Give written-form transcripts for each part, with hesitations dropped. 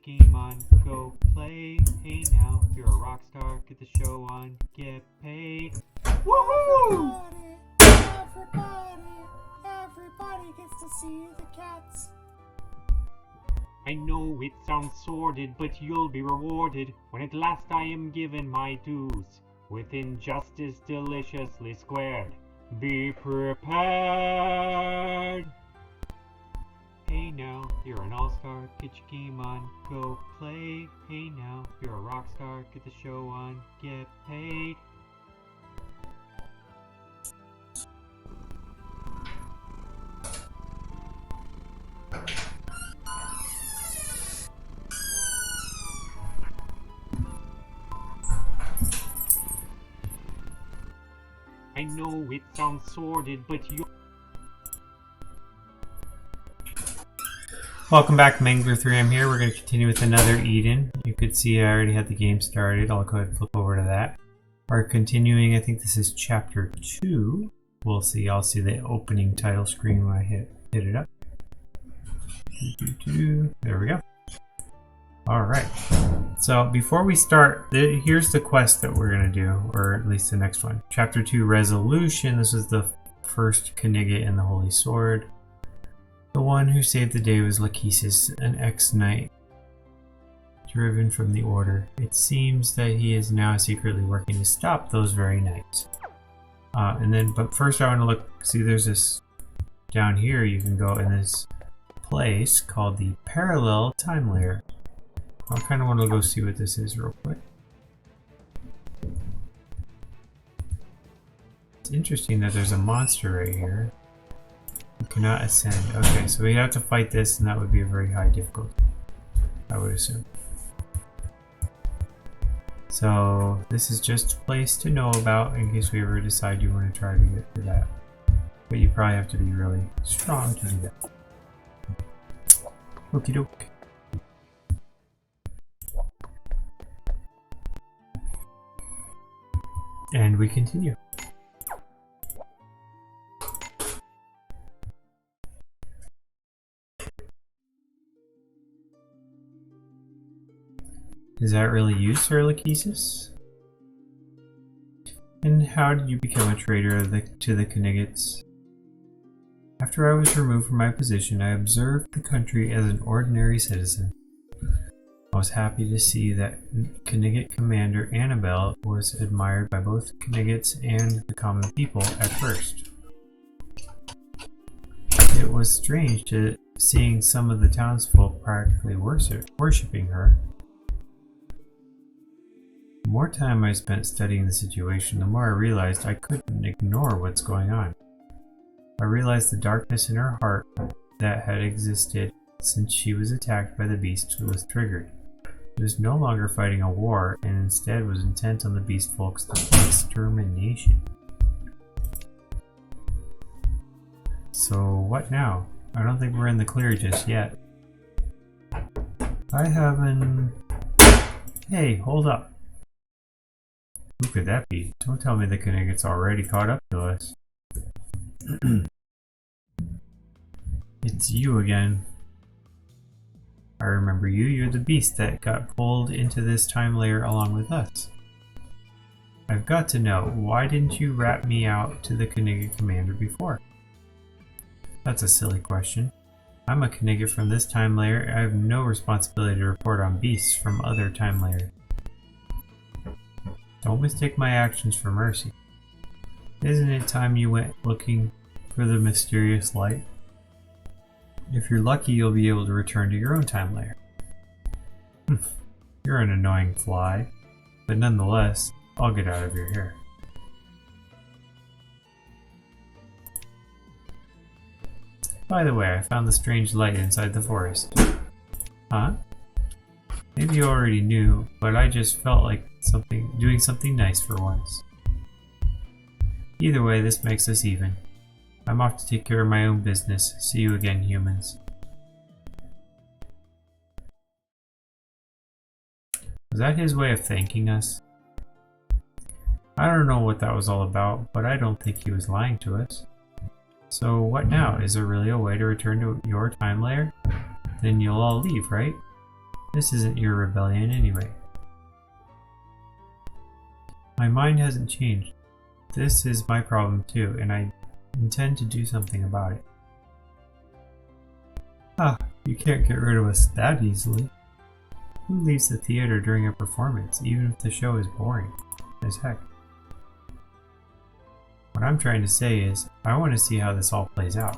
your game on, go play. Hey now, you're a rock star, get the show on, get paid. Woohoo! Everybody gets to see the cats. I know it sounds sordid, but you'll be rewarded when at last I am given my dues, with injustice deliciously squared. Be prepared! Hey now, you're an all-star, get your game on, go play. Hey now, you're a rock star, get the show on, get paid. I know it sounds sordid, but you... Welcome back, Mangler3. I'm here. We're going to continue with another Eden. You could see I already had the game started. I'll go ahead and flip over to that. We're continuing, I think this is chapter 2. We'll see. I'll see the opening title screen when I hit it up. There we go. Alright. So before we start, here's the quest that we're going to do, or at least the next one. Chapter 2, Resolution. This is the first Knigget and the Holy Sword. The one who saved the day was Lachesis, an ex-knight driven from the Order. It seems that he is now secretly working to stop those very knights. But first I want to look, see there's this, down here you can go in this place called the Parallel Time Layer. I kind of want to go see what this is real quick. It's interesting that there's a monster right here. You cannot ascend. Okay, so we have to fight this, and that would be a very high difficulty, I would assume. So this is just a place to know about in case we ever decide you want to try to get to that. But you probably have to be really strong to do that. Okie doke. And we continue. Is that really you, Sir Lachesis? And how did you become a traitor to the Knights? After I was removed from my position, I observed the country as an ordinary citizen. I was happy to see that Knigget Commander Annabelle was admired by both Knights and the common people at first. It was strange to seeing some of the townsfolk practically worshipping her. The more time I spent studying the situation, the more I realized I couldn't ignore what's going on. I realized the darkness in her heart that had existed since she was attacked by the beast was triggered. She was no longer fighting a war, and instead was intent on the beast folk's extermination. So what now? I don't think we're in the clear just yet. I haven't... Hey, hold up. Who could that be? Don't tell me the Knigget's already caught up to us. It's you again. I remember you. You're the beast that got pulled into this time layer along with us. I've got to know, why didn't you rat me out to the Knigget Commander before? That's a silly question. I'm a Knigget from this time layer. I have no responsibility to report on beasts from other time layers. Don't mistake my actions for mercy. Isn't it time you went looking for the mysterious light? If you're lucky, you'll be able to return to your own time layer. You're an annoying fly, but nonetheless, I'll get out of your hair. By the way, I found the strange light inside the forest. Huh? Maybe you already knew, but I just felt like doing something nice for once. Either way, this makes us even. I'm off to take care of my own business. See you again, humans. Was that his way of thanking us? I don't know what that was all about, but I don't think he was lying to us. So what now? Is there really a way to return to your time layer? Then you'll all leave, right? This isn't your rebellion anyway. My mind hasn't changed. This is my problem too, and I intend to do something about it. Ah, you can't get rid of us that easily. Who leaves the theater during a performance, even if the show is boring as heck? What I'm trying to say is, I want to see how this all plays out.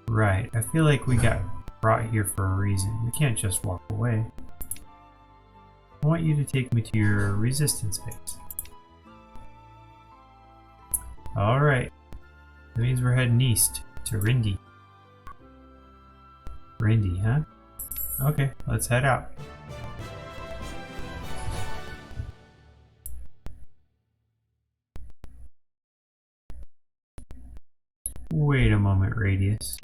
Right, I feel like we got brought here for a reason. We can't just walk away. I want you to take me to your resistance base. Alright, that means we're heading east to Rindy. Rindy, huh? Okay, let's head out. Wait a moment, Radius.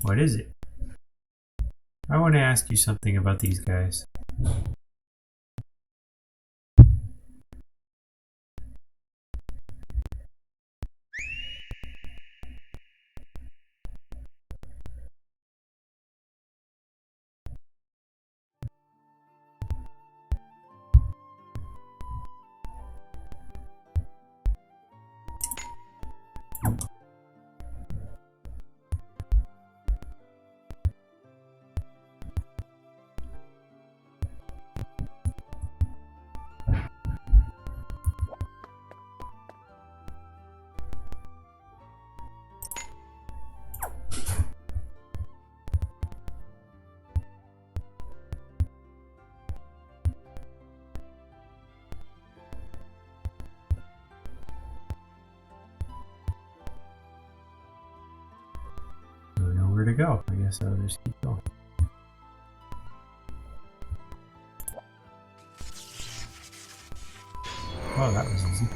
What is it? I want to ask you something about these guys. Where to go. I guess I'll just keep going. Oh, that was easy.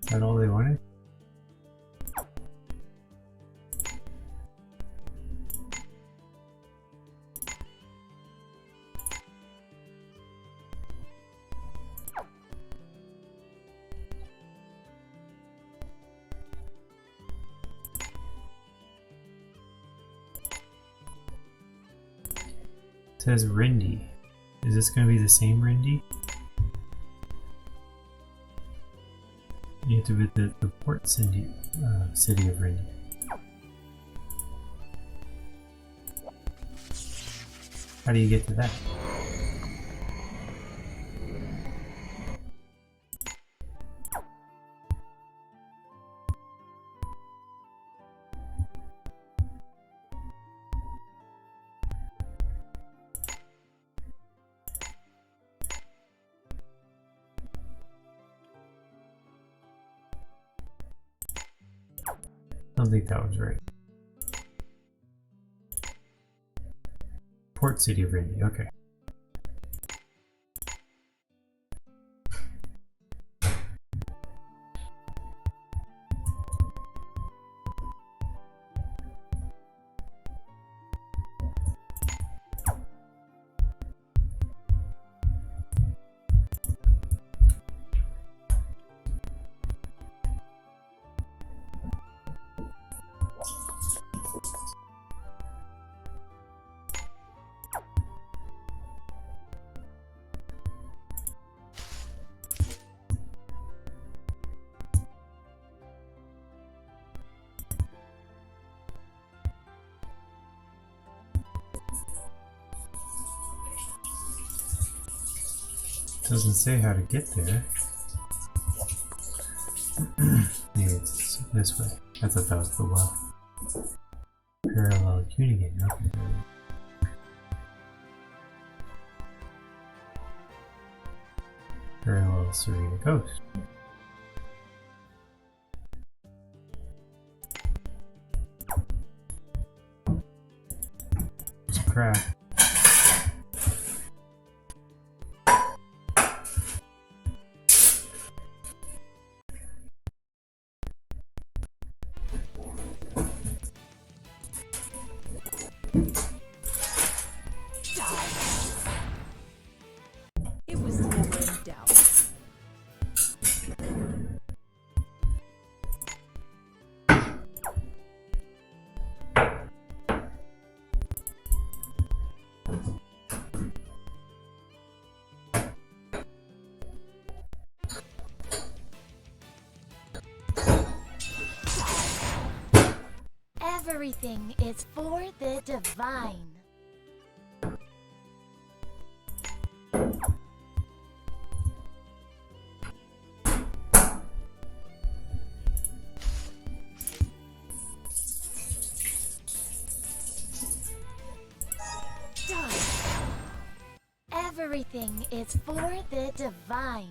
Is that all they wanted? It says Rindy. Is this going to be the same Rindy? You have to visit the port city of Rindy. How do you get to that? I don't think that was right. Port City of Rindy, okay. Doesn't say how to get there. Maybe it's this way. I thought that was the well. Parallel tuning, okay. Parallel Serena Coast. It's a crack. Everything is for the divine. Done. Everything is for the divine.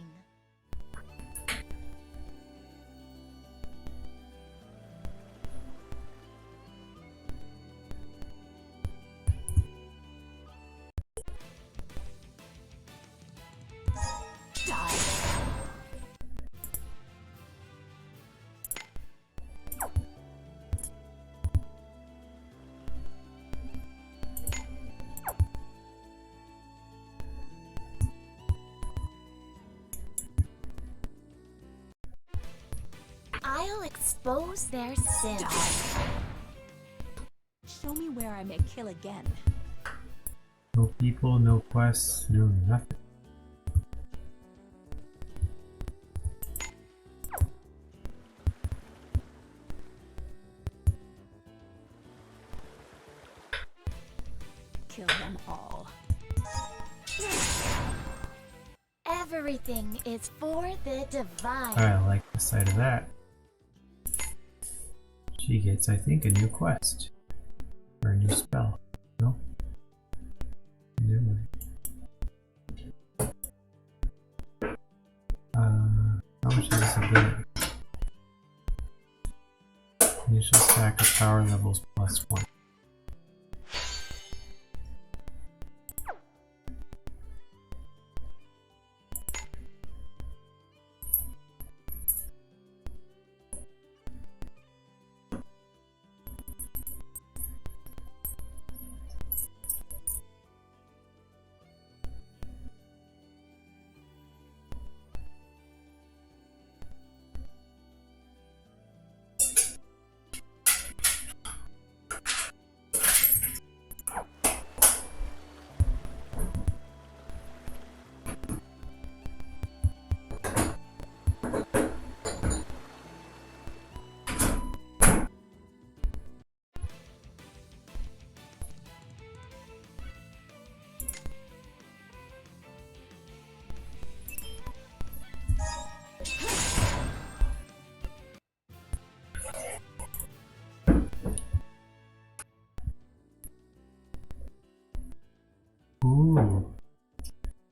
I'll expose their sins. Show me where I may kill again. No people, no quests, no nothing. Kill them all. Everything is for the divine. I like the sight of that. She gets, I think, a new quest. Or a new spell. No? Never mind. How much is this ability? Initial stack of power levels +1. Ooh,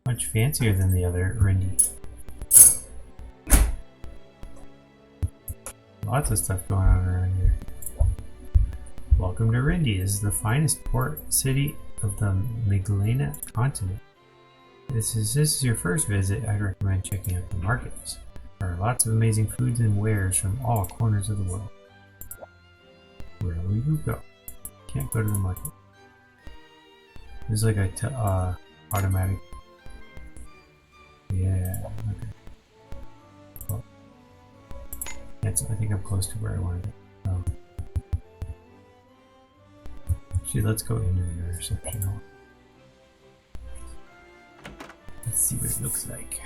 much fancier than the other Rindy. Lots of stuff going on around here. Welcome to Rindy. This is the finest port city of the Miglena continent. If this is your first visit, I'd recommend checking out the markets. There are lots of amazing foods and wares from all corners of the world. Where will you go? Can't go to the market. There's like a automatic. Yeah. Okay. Well, I think I'm close to where I wanted it. Oh. Actually, let's go into the reception hall. Let's see what it looks like.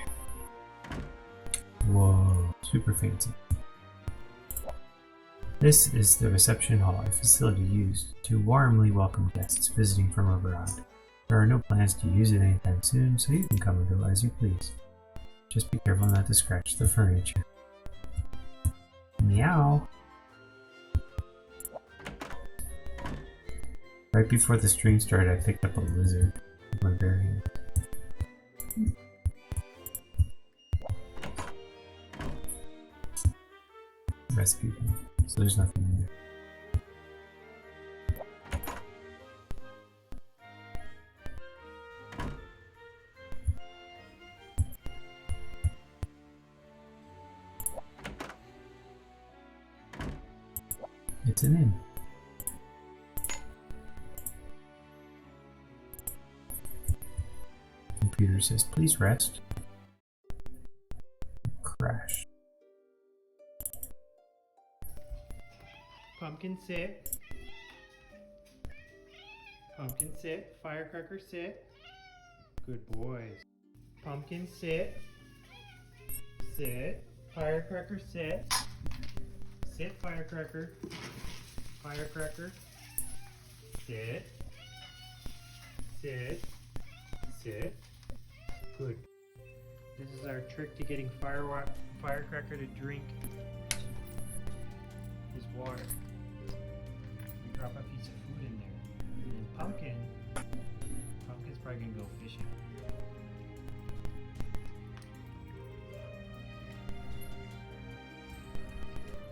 Whoa, super fancy. This is the reception hall, a facility used to warmly welcome guests visiting from abroad. There are no plans to use it anytime soon, so you can come and go as you please. Just be careful not to scratch the furniture. Meow! Right before the stream started, I picked up a lizard with my bare hands. Rescued him, so there's nothing in there. It's an inn. Computer says, please rest. Crash. Pumpkin sit. Pumpkin sit. Firecracker sit. Good boys. Pumpkin sit. Sit. Firecracker sit. Sit, Firecracker. Firecracker. Sit. Sit. Sit. Good. This is our trick to getting Firecracker to drink his water. We drop a piece of food in there. And then Pumpkin's probably gonna go fishing.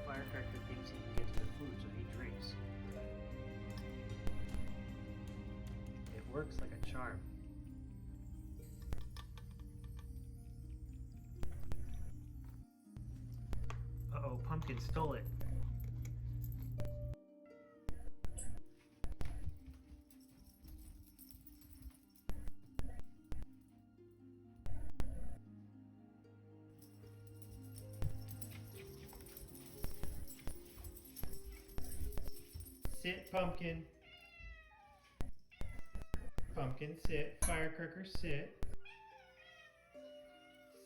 Firecracker thinks he can get to the food, so he drinks. It works like a charm. Uh-oh, Pumpkin stole it. Sit, Pumpkin. Pumpkin, sit. Firecracker, sit.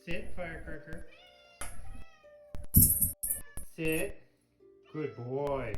Sit, Firecracker. Sit. Good boys.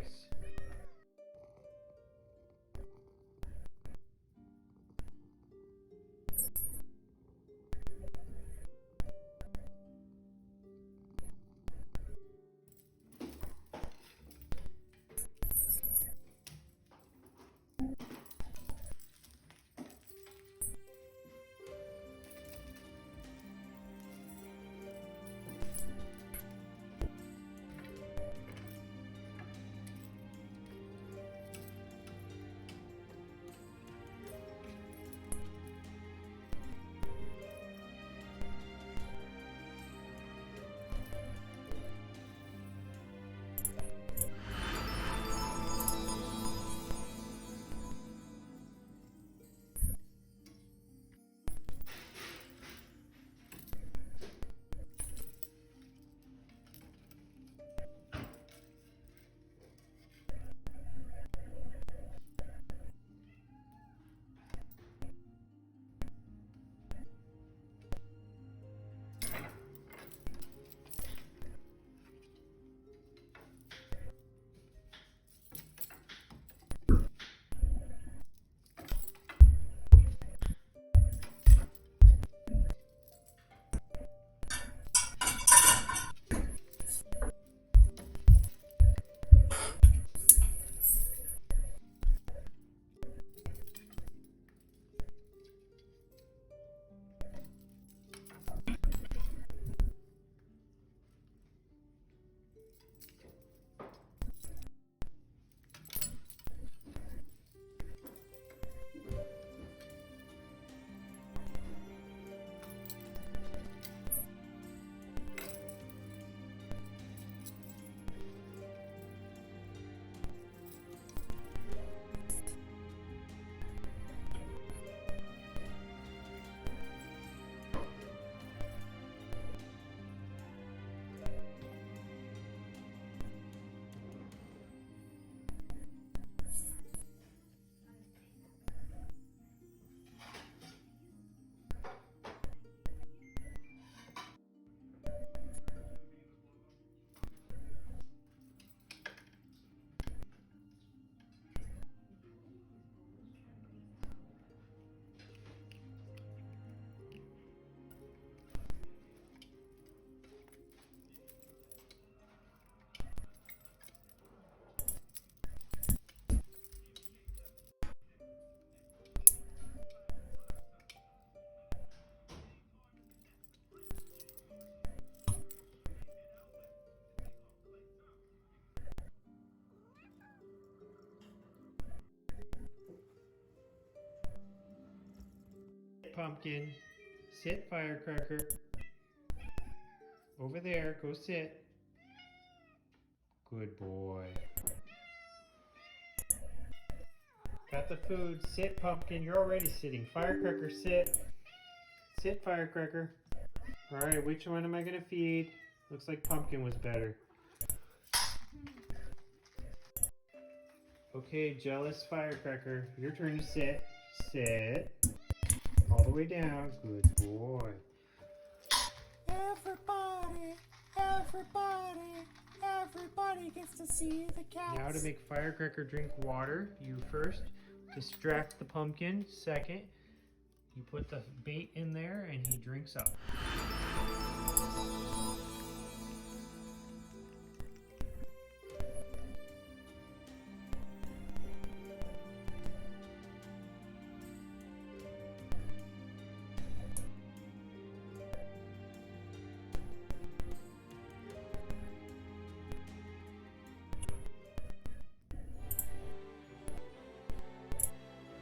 Pumpkin. Sit, Firecracker. Over there. Go sit. Good boy. Got the food. Sit, Pumpkin. You're already sitting. Firecracker, sit. Sit, Firecracker. Alright, which one am I going to feed? Looks like Pumpkin was better. Okay, jealous Firecracker. Your turn to sit. Sit. All the way down. Good boy. Everybody gets to see the cats. Now to make Firecracker drink water, you first distract the pumpkin. Second, you put the bait in there and he drinks up.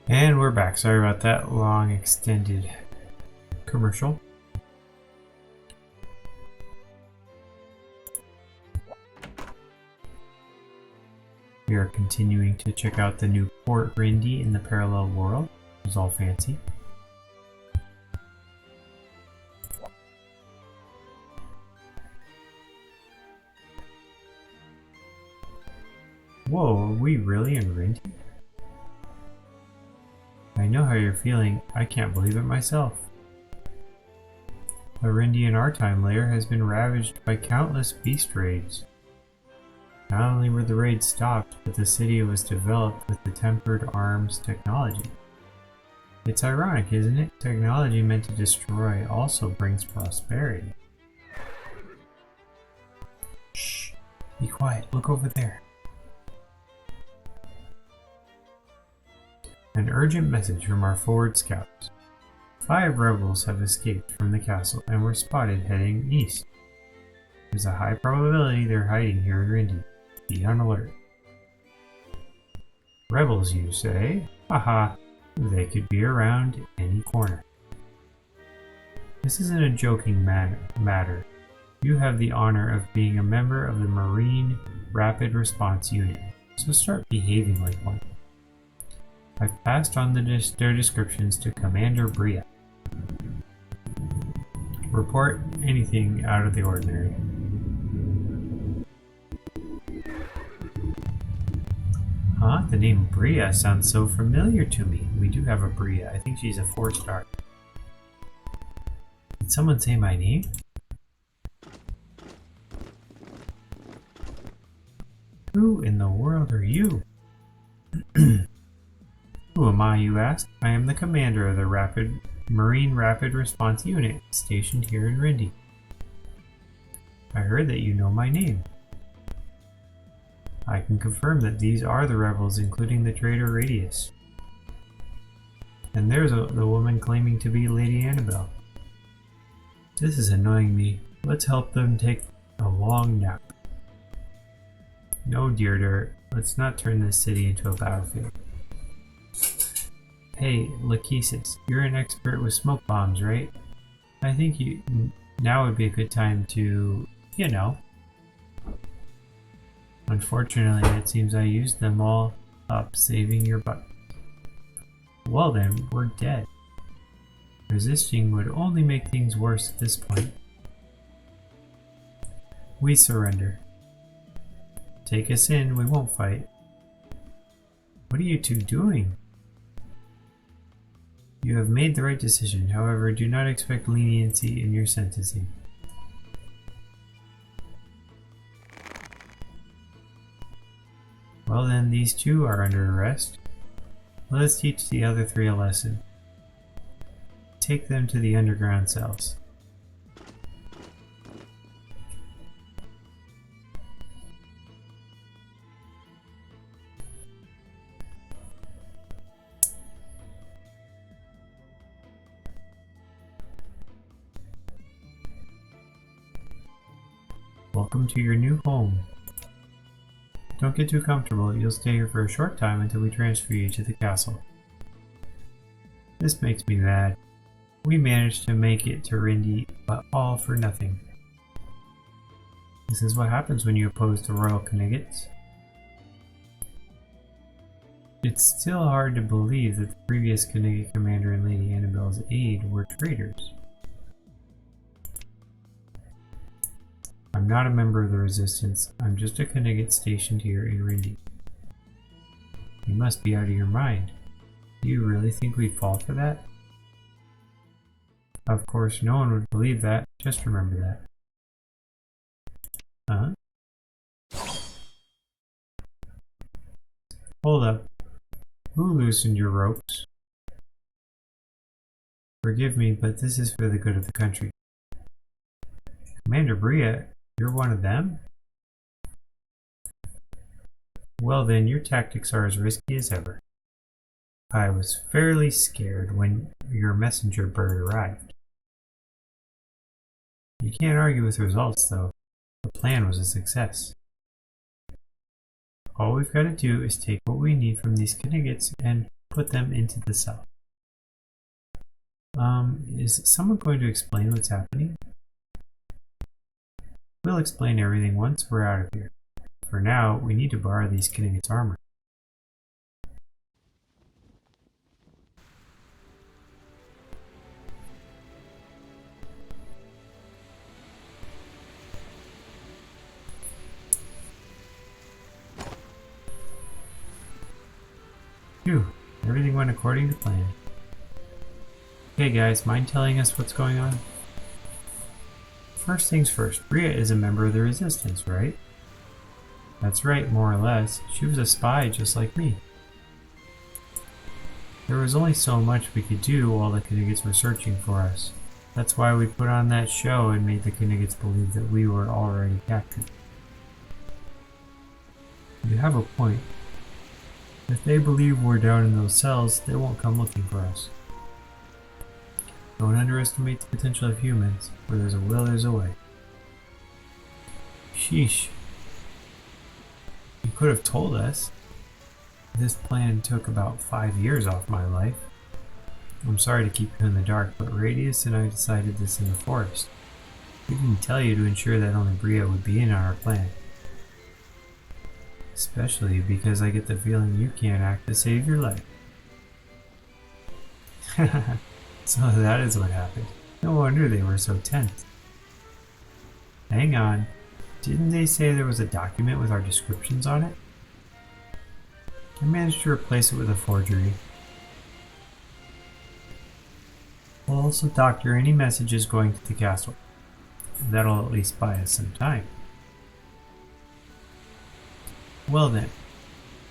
And we're back. Sorry about that long extended commercial. We are continuing to check out the new Port Rindy in the parallel world. It's all fancy. Whoa, are we really in Rindy? I know how you're feeling. I can't believe it myself. The Rindy in our time layer has been ravaged by countless beast raids. Not only were the raids stopped, but the city was developed with the tempered arms technology. It's ironic, isn't it? Technology meant to destroy also brings prosperity. Shh! Be quiet. Look over there. An urgent message from our forward scouts. 5 rebels have escaped from the castle and were spotted heading east. There's a high probability they're hiding here in Rindy. Be on alert. Rebels, you say? Haha, they could be around any corner. This isn't a joking matter. You have the honor of being a member of the Marine Rapid Response Unit, so start behaving like one. I've passed on their descriptions to Commander Bria. Report anything out of the ordinary. Huh? The name Bria sounds so familiar to me. We do have a Bria. I think she's a 4-star. Did someone say my name? Who in the world are you? Who am I, you ask? I am the commander of the Marine Rapid Response Unit, stationed here in Rindy. I heard that you know my name. I can confirm that these are the rebels, including the traitor Radius. And there's the woman claiming to be Lady Annabelle. This is annoying me. Let's help them take a long nap. No, Deirdre, let's not turn this city into a battlefield. Hey, Lachesis, you're an expert with smoke bombs, right? I think now would be a good time to, you know. Unfortunately, it seems I used them all up, saving your butt. Well then, we're dead. Resisting would only make things worse at this point. We surrender. Take us in, we won't fight. What are you two doing? You have made the right decision, however, do not expect leniency in your sentencing. Well then, these two are under arrest. Let us teach the other 3 a lesson. Take them to the underground cells. Welcome to your new home. Don't get too comfortable, you'll stay here for a short time until we transfer you to the castle. This makes me mad. We managed to make it to Rindy, but all for nothing. This is what happens when you oppose the Royal Knights. It's still hard to believe that the previous Knight commander and Lady Annabelle's aide were traitors. I'm not a member of the Resistance, I'm just a Knight stationed here in Rindy. You must be out of your mind. Do you really think we'd fall for that? Of course, no one would believe that, just remember that. Huh? Hold up. Who loosened your ropes? Forgive me, but this is for the good of the country. Commander Bria, you're one of them? Well then, your tactics are as risky as ever. I was fairly scared when your messenger bird arrived. You can't argue with results, though. The plan was a success. All we've got to do is take what we need from these Kniggets and put them into the cell. Is someone going to explain what's happening? We'll explain everything once we're out of here. For now, we need to borrow these Kniggets' armor. Phew, everything went according to plan. Okay guys, mind telling us what's going on? First things first, Bria is a member of the Resistance, right? That's right, more or less. She was a spy just like me. There was only so much we could do while the Kniggets were searching for us. That's why we put on that show and made the Kniggets believe that we were already captured. You have a point. If they believe we're down in those cells, they won't come looking for us. Don't underestimate the potential of humans. Where there's a will, there's a way. Sheesh. You could have told us. This plan took about 5 years off my life. I'm sorry to keep you in the dark, but Radius and I decided this in the forest. We didn't tell you to ensure that only Bria would be in on our plan. Especially because I get the feeling you can't act to save your life. So that is what happened. No wonder they were so tense. Hang on. Didn't they say there was a document with our descriptions on it? I managed to replace it with a forgery. We'll also doctor any messages going to the castle. That'll at least buy us some time. Well then,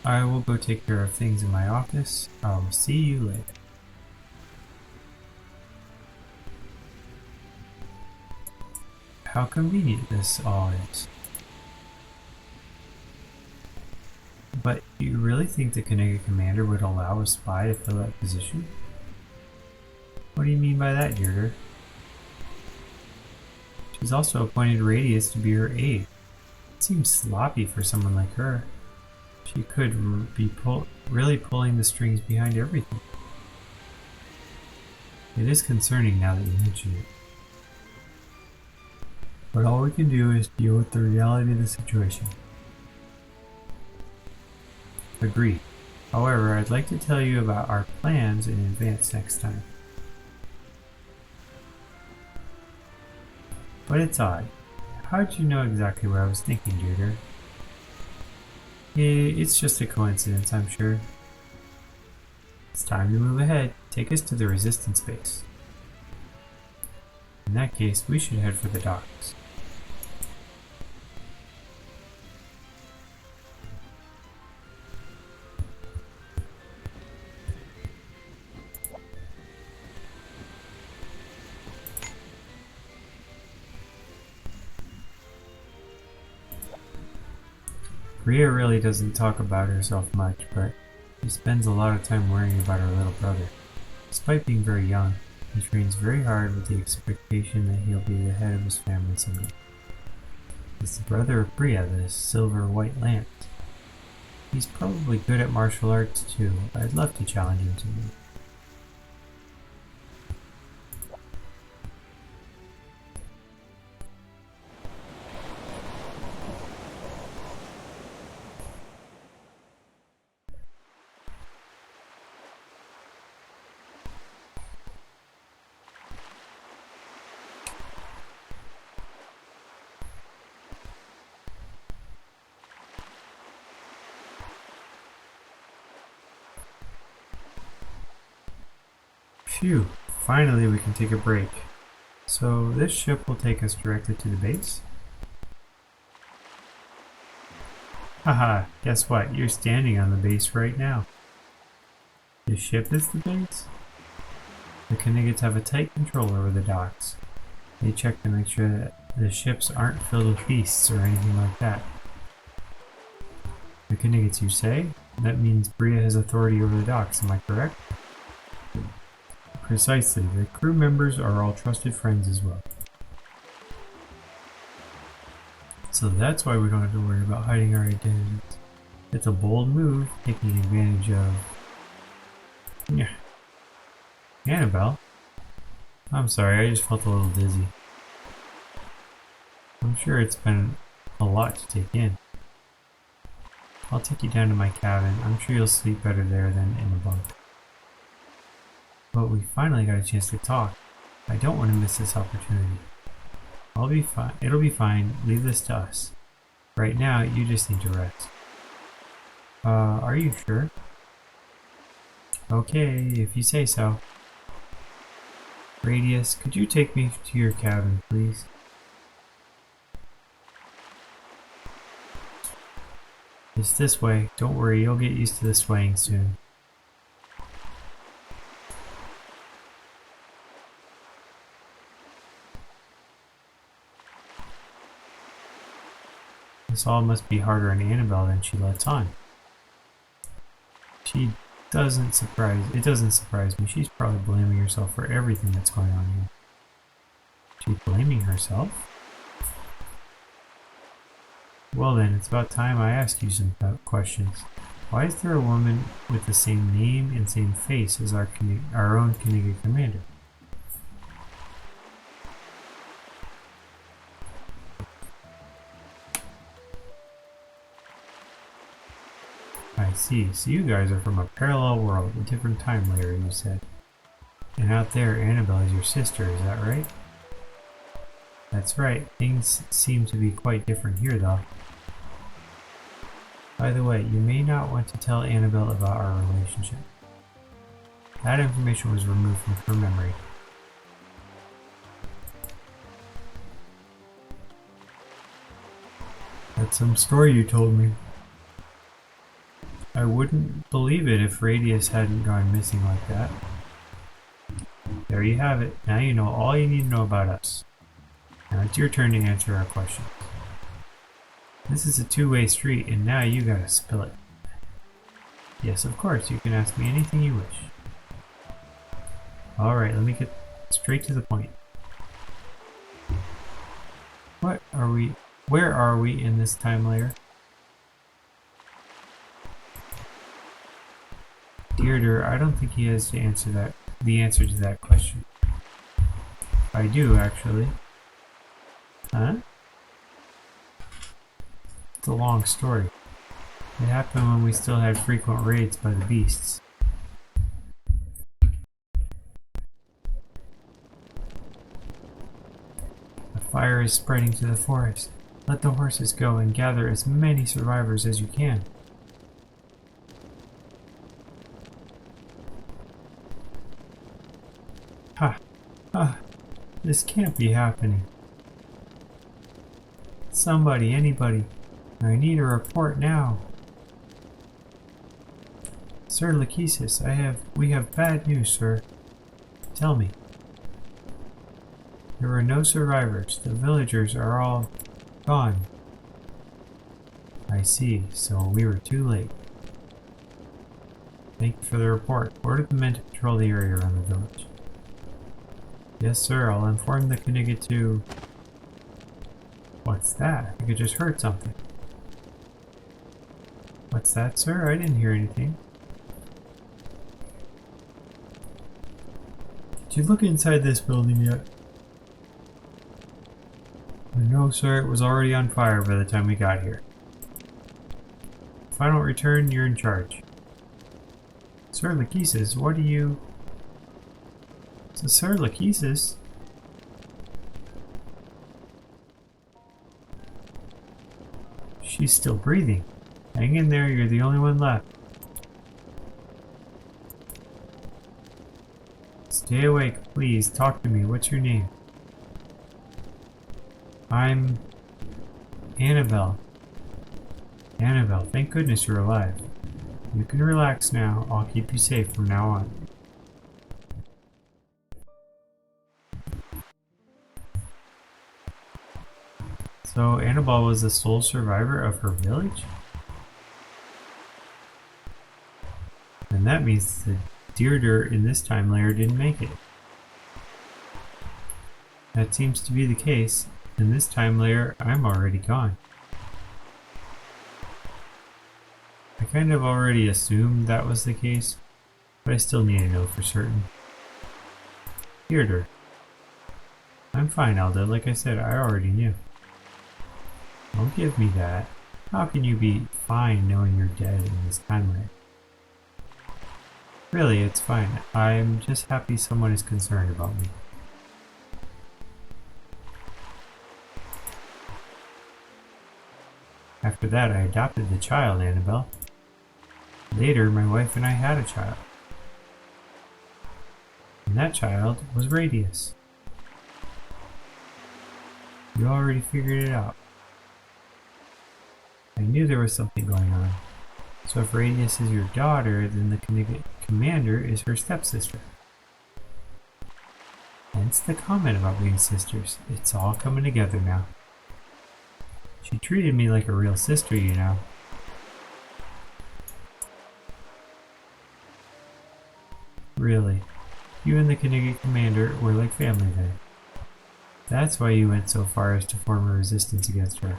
I will go take care of things in my office. I'll see you later. How convenient this all is. But you really think the Knigget commander would allow a spy to fill that position? What do you mean by that, Deirdre? She's also appointed Radius to be her aide. It seems sloppy for someone like her. She could be really pulling the strings behind everything. It is concerning now that you mention it. But all we can do is deal with the reality of the situation. Agreed. However, I'd like to tell you about our plans in advance next time. But it's odd. How'd you know exactly what I was thinking, Deirdre? It's just a coincidence, I'm sure. It's time to move ahead. Take us to the Resistance base. In that case, we should head for the docks. Bria really doesn't talk about herself much, but she spends a lot of time worrying about her little brother. Despite being very young, he trains very hard with the expectation that he'll be the head of his family someday. He's the brother of Bria, the Silver White Lance. He's probably good at martial arts too. I'd love to challenge him to me. Phew, finally we can take a break. So this ship will take us directly to the base? Haha, guess what? You're standing on the base right now. The ship is the base? The Kniggets have a tight control over the docks. They check to make sure that the ships aren't filled with beasts or anything like that. The Kniggets, you say? That means Bria has authority over the docks, am I correct? Precisely. The crew members are all trusted friends as well. So that's why we don't have to worry about hiding our identities. It's a bold move, taking advantage of... Yeah. Annabelle? I'm sorry, I just felt a little dizzy. I'm sure it's been a lot to take in. I'll take you down to my cabin. I'm sure you'll sleep better there than in the bunk. But we finally got a chance to talk. I don't want to miss this opportunity. I'll be fine. It'll be fine. Leave this to us. Right now, you just need to rest. Are you sure? Okay, if you say so. Radius, could you take me to your cabin, please? It's this way. Don't worry, you'll get used to the swaying soon. This all must be harder on Annabelle than she lets on. It doesn't surprise me. She's probably blaming herself for everything that's going on here. She's blaming herself? Well then, it's about time I ask you some questions. Why is there a woman with the same name and same face as our own Knigget commander? I see. So you guys are from a parallel world, a different time layer, you said. And out there, Annabelle is your sister, is that right? That's right. Things seem to be quite different here, though. By the way, you may not want to tell Annabelle about our relationship. That information was removed from her memory. That's some story you told me. I wouldn't believe it if Radius hadn't gone missing like that. There you have it. Now you know all you need to know about us. Now it's your turn to answer our questions. This is a two-way street, and now you gotta spill it. Yes, of course, you can ask me anything you wish. Alright, let me get straight to the point. Where are we in this time layer? Deirdre, I don't think he has the answer to that question. I do, actually. Huh? It's a long story. It happened when we still had frequent raids by the beasts. The fire is spreading to the forest. Let the horses go and gather as many survivors as you can. This can't be happening. Somebody, anybody. I need a report now. Sir Lachesis, we have bad news, sir. Tell me. There were no survivors. The villagers are all gone. I see, so we were too late. Thank you for the report. Order the men to patrol the area around the village. Yes, sir. I'll inform the Knigget to... What's that? I think I just heard something. What's that, sir? I didn't hear anything. Did you look inside this building yet? No, sir. It was already on fire by the time we got here. If I don't return, you're in charge. Sir Lachesis, what do you... So, Sir Lachesis? She's still breathing. Hang in there, you're the only one left. Stay awake, please. Talk to me. What's your name? I'm... Annabelle. Annabelle, thank goodness you're alive. You can relax now. I'll keep you safe from now on. So Annabelle was the sole survivor of her village? And that means the Deirdre in this time layer didn't make it. That seems to be the case. In this time layer, I'm already gone. I kind of already assumed that was the case, but I still need to know for certain. Deirdre. I'm fine, Alda. Like I said, I already knew. Don't give me that. How can you be fine knowing you're dead in this time layer? Really, it's fine. I'm just happy someone is concerned about me. After that, I adopted the child, Annabelle. Later, my wife and I had a child. And that child was Radius. You already figured it out. I knew there was something going on. So if Radius is your daughter, then the commander is her stepsister. Hence the comment about being sisters. It's all coming together now. She treated me like a real sister, you know. Really, you and the Knigget commander were like family then. That's why you went so far as to form a resistance against her.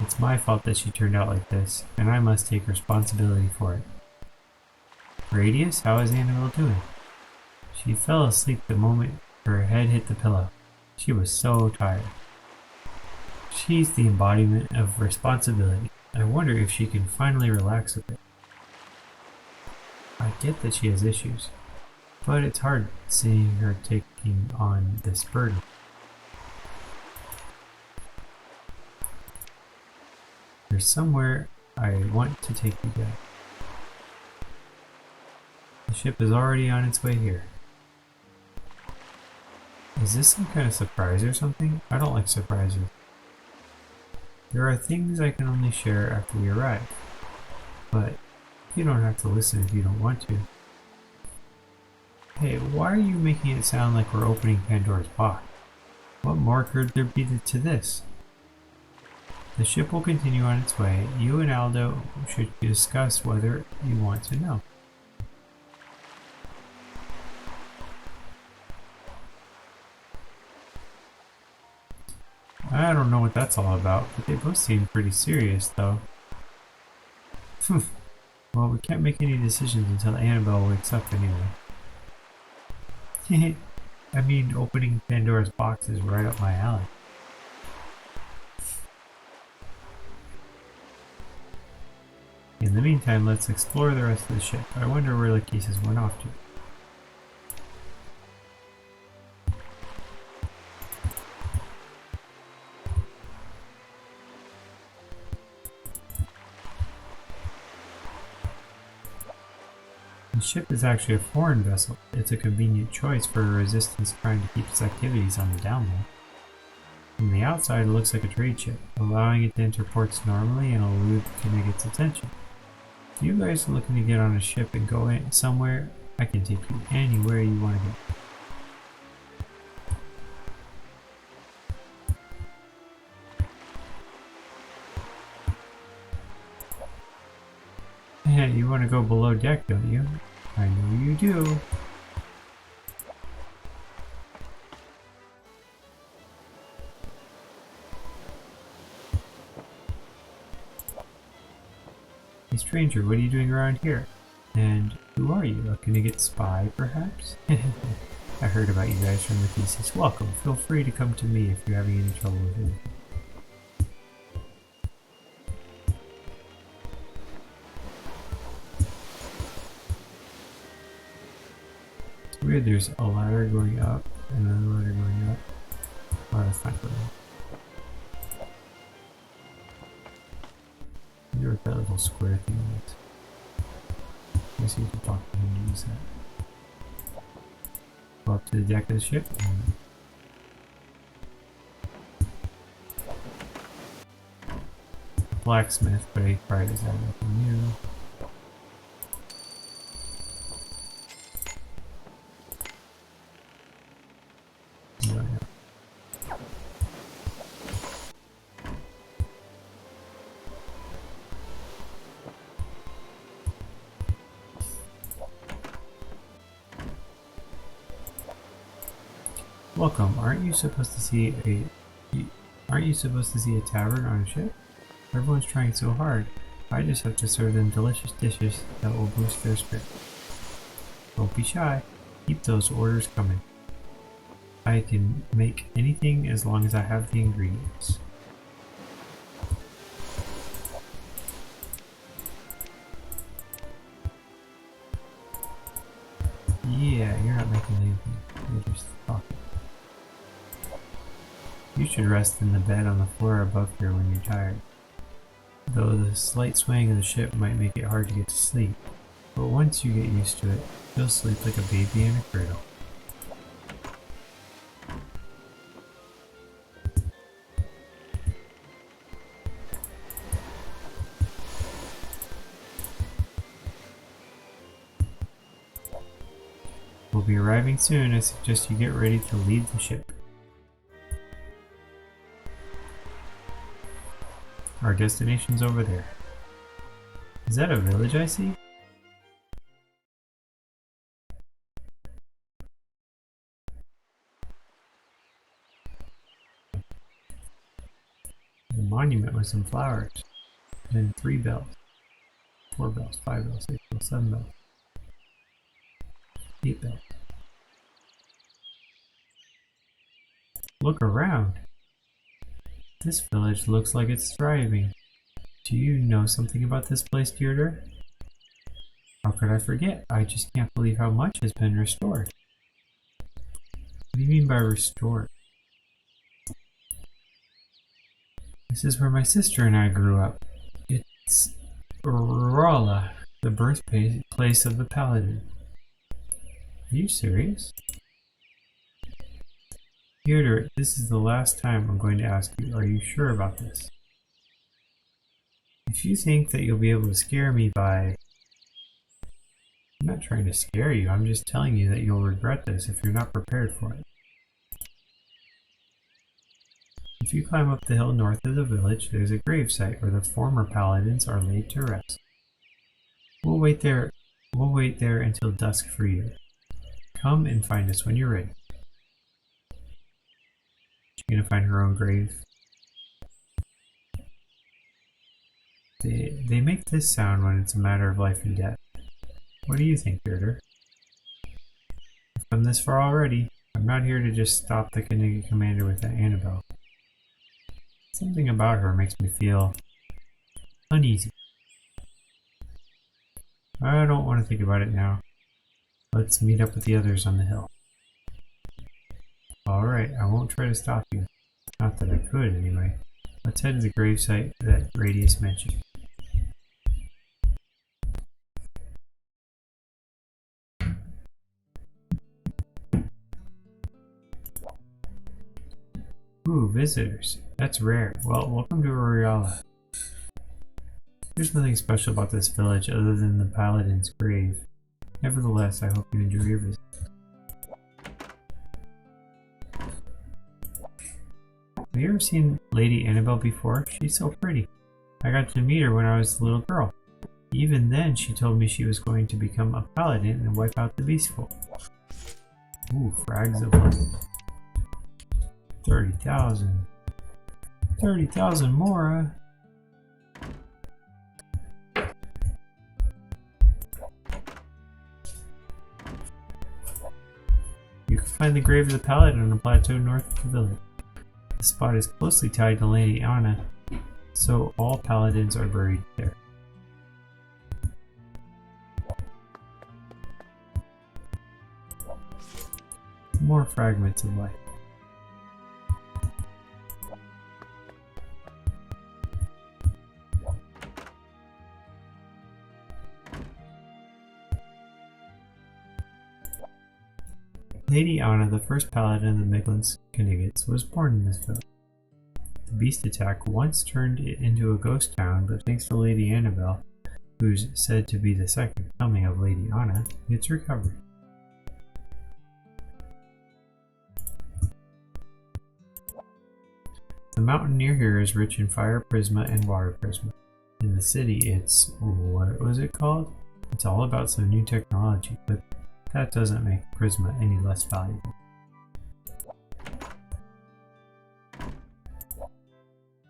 It's my fault that she turned out like this, and I must take responsibility for it. Radius, how is Annabelle doing? She fell asleep the moment her head hit the pillow. She was so tired. She's the embodiment of responsibility. I wonder if she can finally relax a bit. I get that she has issues, but it's hard seeing her taking on this burden. There's somewhere I want to take you guys. The ship is already on its way here. Is this some kind of surprise or something? I don't like surprises. There are things I can only share after we arrive, but you don't have to listen if you don't want to. Hey, why are you making it sound like we're opening Pandora's box? What more could there be to this? The ship will continue on its way. You and Aldo should discuss whether you want to know. I don't know what that's all about, but they both seem pretty serious, though. Well, we can't make any decisions until Annabelle wakes up anyway. I mean, opening Pandora's box is right up my alley. In the meantime, let's explore the rest of the ship. I wonder where the cases went off to. The ship is actually a foreign vessel. It's a convenient choice for a resistance trying to keep its activities on the down low. From the outside, it looks like a trade ship, allowing it to enter ports normally and elude Knigget's attention. If you guys are looking to get on a ship and go somewhere, I can take you anywhere you want to go. Yeah, you want to go below deck, don't you? I know you do. Hey stranger, what are you doing around here? And who are you? A Knigget spy, perhaps? I heard about you guys from the thesis. Welcome. Feel free to come to me if you're having any trouble with it. Weird, there's a ladder going up and another ladder going up. Oh, that's not good. I wonder what that little square thing is. I guess you can talk to him to use that. Go up to the deck of the ship. blacksmith, but he probably doesn't have anything new. Welcome. Aren't you supposed to see a tavern on a ship? Everyone's trying so hard. I just have to serve them delicious dishes that will boost their spirit. Don't be shy. Keep those orders coming. I can make anything as long as I have the ingredients. Yeah, you're not making anything. You're just talking. You should rest in the bed on the floor above here when you're tired. Though the slight swaying of the ship might make it hard to get to sleep, but once you get used to it, you'll sleep like a baby in a cradle. We'll be arriving soon. I suggest you get ready to leave the ship. Our destination's over there. Is that a village I see? The monument with some flowers. And 3 bells. 4 bells, 5 bells, 6 bells, 7 bells. 8 bells. Look around. This village looks like it's thriving. Do you know something about this place, Deirdre? How could I forget? I just can't believe how much has been restored. What do you mean by restored? This is where my sister and I grew up. It's R'Rala, the birthplace of the paladin. Are you serious? Deirdre, this is the last time I'm going to ask you, are you sure about this? If you think that you'll be able to scare me by... I'm not trying to scare you, I'm just telling you that you'll regret this if you're not prepared for it. If you climb up the hill north of the village, there's a gravesite where the former paladins are laid to rest. We'll wait there until dusk for you. Come and find us when you're ready. She's gonna find her own grave. They make this sound when it's a matter of life and death. What do you think, Deirdre? I've come this far already. I'm not here to just stop the Kniga commander with that Annabelle. Something about her makes me feel uneasy. I don't want to think about it now. Let's meet up with the others on the hill. Alright, I won't try to stop you. Not that I could, anyway. Let's head to the gravesite that Radius mentioned. Ooh, visitors. That's rare. Well, welcome to R'Rala. There's nothing special about this village other than the paladin's grave. Nevertheless, I hope you enjoy your visit. Have you ever seen Lady Annabelle before? She's so pretty. I got to meet her when I was a little girl. Even then, she told me she was going to become a paladin and wipe out the Beastful. Ooh, frags of light. 30,000. 30,000 more, You can find the grave of the paladin on a plateau north of the village. The spot is closely tied to Lady Anna, so all paladins are buried there. More fragments of life. Lady Anna, the first paladin of the Midlands Knights, was born in this village. The beast attack once turned it into a ghost town, but thanks to Lady Annabelle, who's said to be the second coming of Lady Anna, it's recovered. The mountain near here is rich in fire prisma and water prisma. In the city, it's, what was it called? It's all about some new technology, but that doesn't make prisma any less valuable.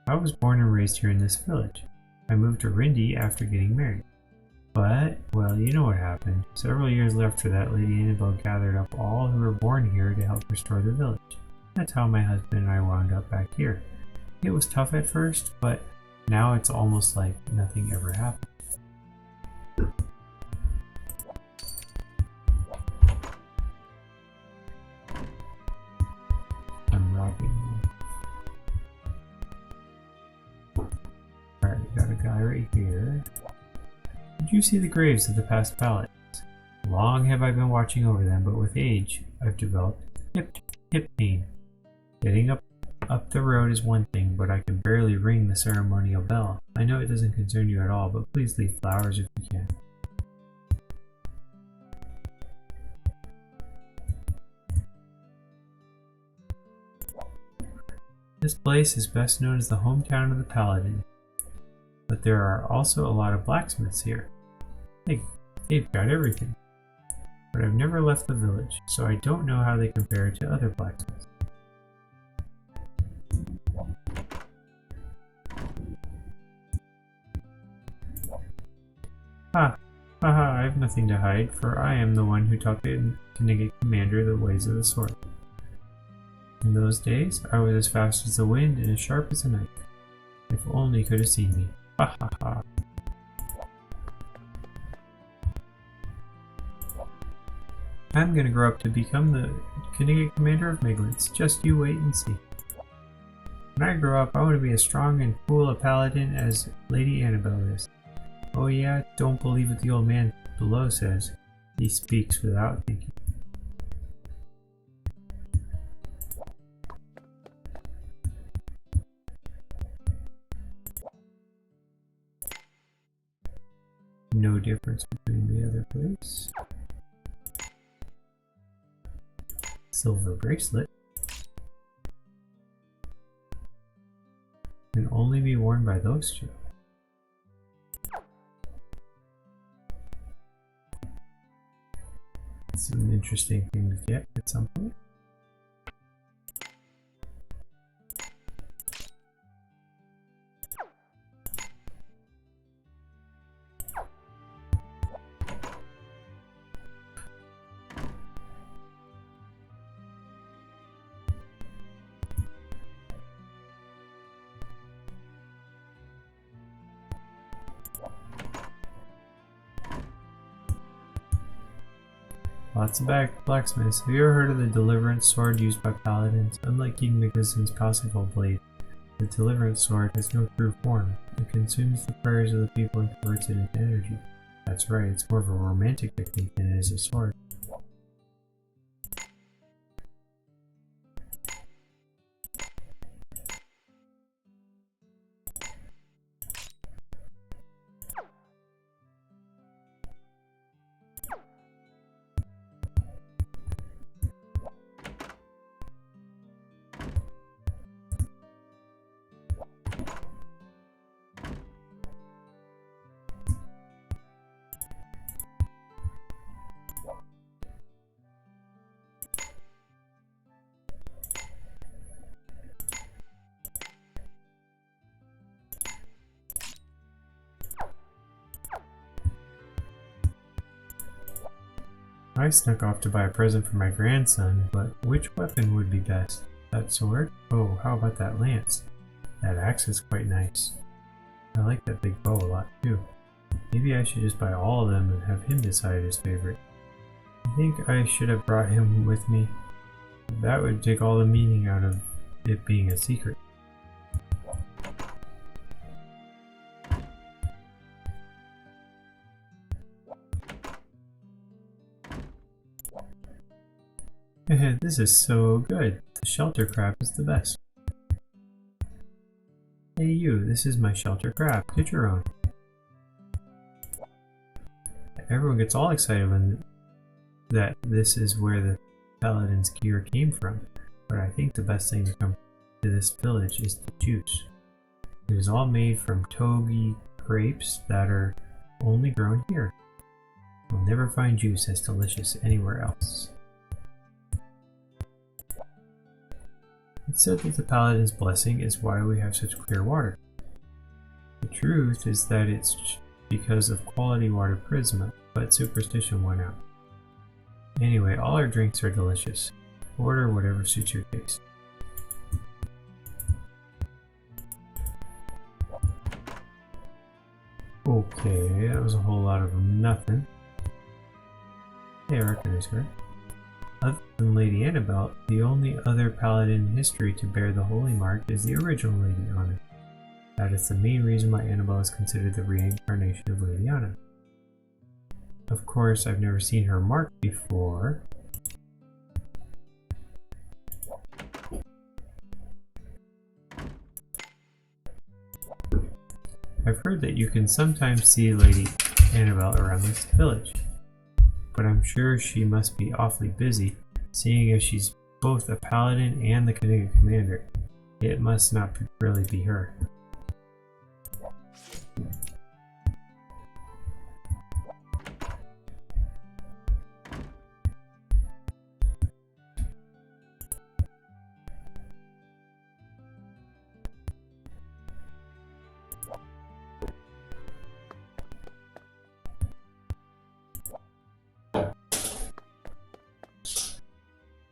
I was born and raised here in this village. I moved to Rindy after getting married. But, well, you know what happened. Several years after that, Lady Annabelle gathered up all who were born here to help restore the village. That's how my husband and I wound up back here. It was tough at first, but now it's almost like nothing ever happened. I'm robbing them. Alright, we got a guy right here. Did you see the graves of the past paladins? Long have I been watching over them, but with age, I've developed hip pain. Getting up the road is one thing, but I can barely ring the ceremonial bell. I know it doesn't concern you at all, but please leave flowers if you can. This place is best known as the hometown of the paladin, but there are also a lot of blacksmiths here. They've got everything. But I've never left the village, so I don't know how they compare to other blacksmiths. I have nothing to hide, for I am the one who taught the Knigget commander the ways of the sword. In those days, I was as fast as the wind and as sharp as a knife. If only you could have seen me. Ha ha ha. I'm gonna grow up to become the Knigget commander of Miglitz. Just you wait and see. When I grow up, I want to be as strong and cool a paladin as Lady Annabelle is. Oh yeah, don't believe what the old man below says. He speaks without thinking. No difference between the other place. Silver bracelet. Can only be worn by those two. It's an interesting thing to get at some point. Lots of blacksmiths. Have you ever heard of the Deliverance Sword used by paladins? Unlike King Magician's Parsifal Blade, the Deliverance Sword has no true form. It consumes the prayers of the people and converts it into energy. That's right, it's more of a romantic technique than it is a sword. I snuck off to buy a present for my grandson, but which weapon would be best? That sword? Oh, how about that lance? That axe is quite nice. I like that big bow a lot too. Maybe I should just buy all of them and have him decide his favorite. I think I should have brought him with me. That would take all the meaning out of it being a secret. This is so good. The shelter crab is the best. Hey you, this is my shelter craft. Get your own. Everyone gets all excited when that this is where the paladin's gear came from, but I think the best thing to come to this village is the juice. It is all made from togi grapes that are only grown here. You'll never find juice as delicious anywhere else. It's said that the paladin's blessing is why we have such clear water. The truth is that it's because of quality water prisma, but superstition won out. Anyway, all our drinks are delicious. Order whatever suits your taste. Okay, that was a whole lot of nothing. Hey, I recognize her. Other than Lady Annabelle, the only other paladin in history to bear the holy mark is the original Lady Anna. That is the main reason why Annabelle is considered the reincarnation of Lady Anna. Of course, I've never seen her mark before. I've heard that you can sometimes see Lady Annabelle around this village, but I'm sure she must be awfully busy, seeing as she's both a paladin and the Kniga commander. It must not really be her.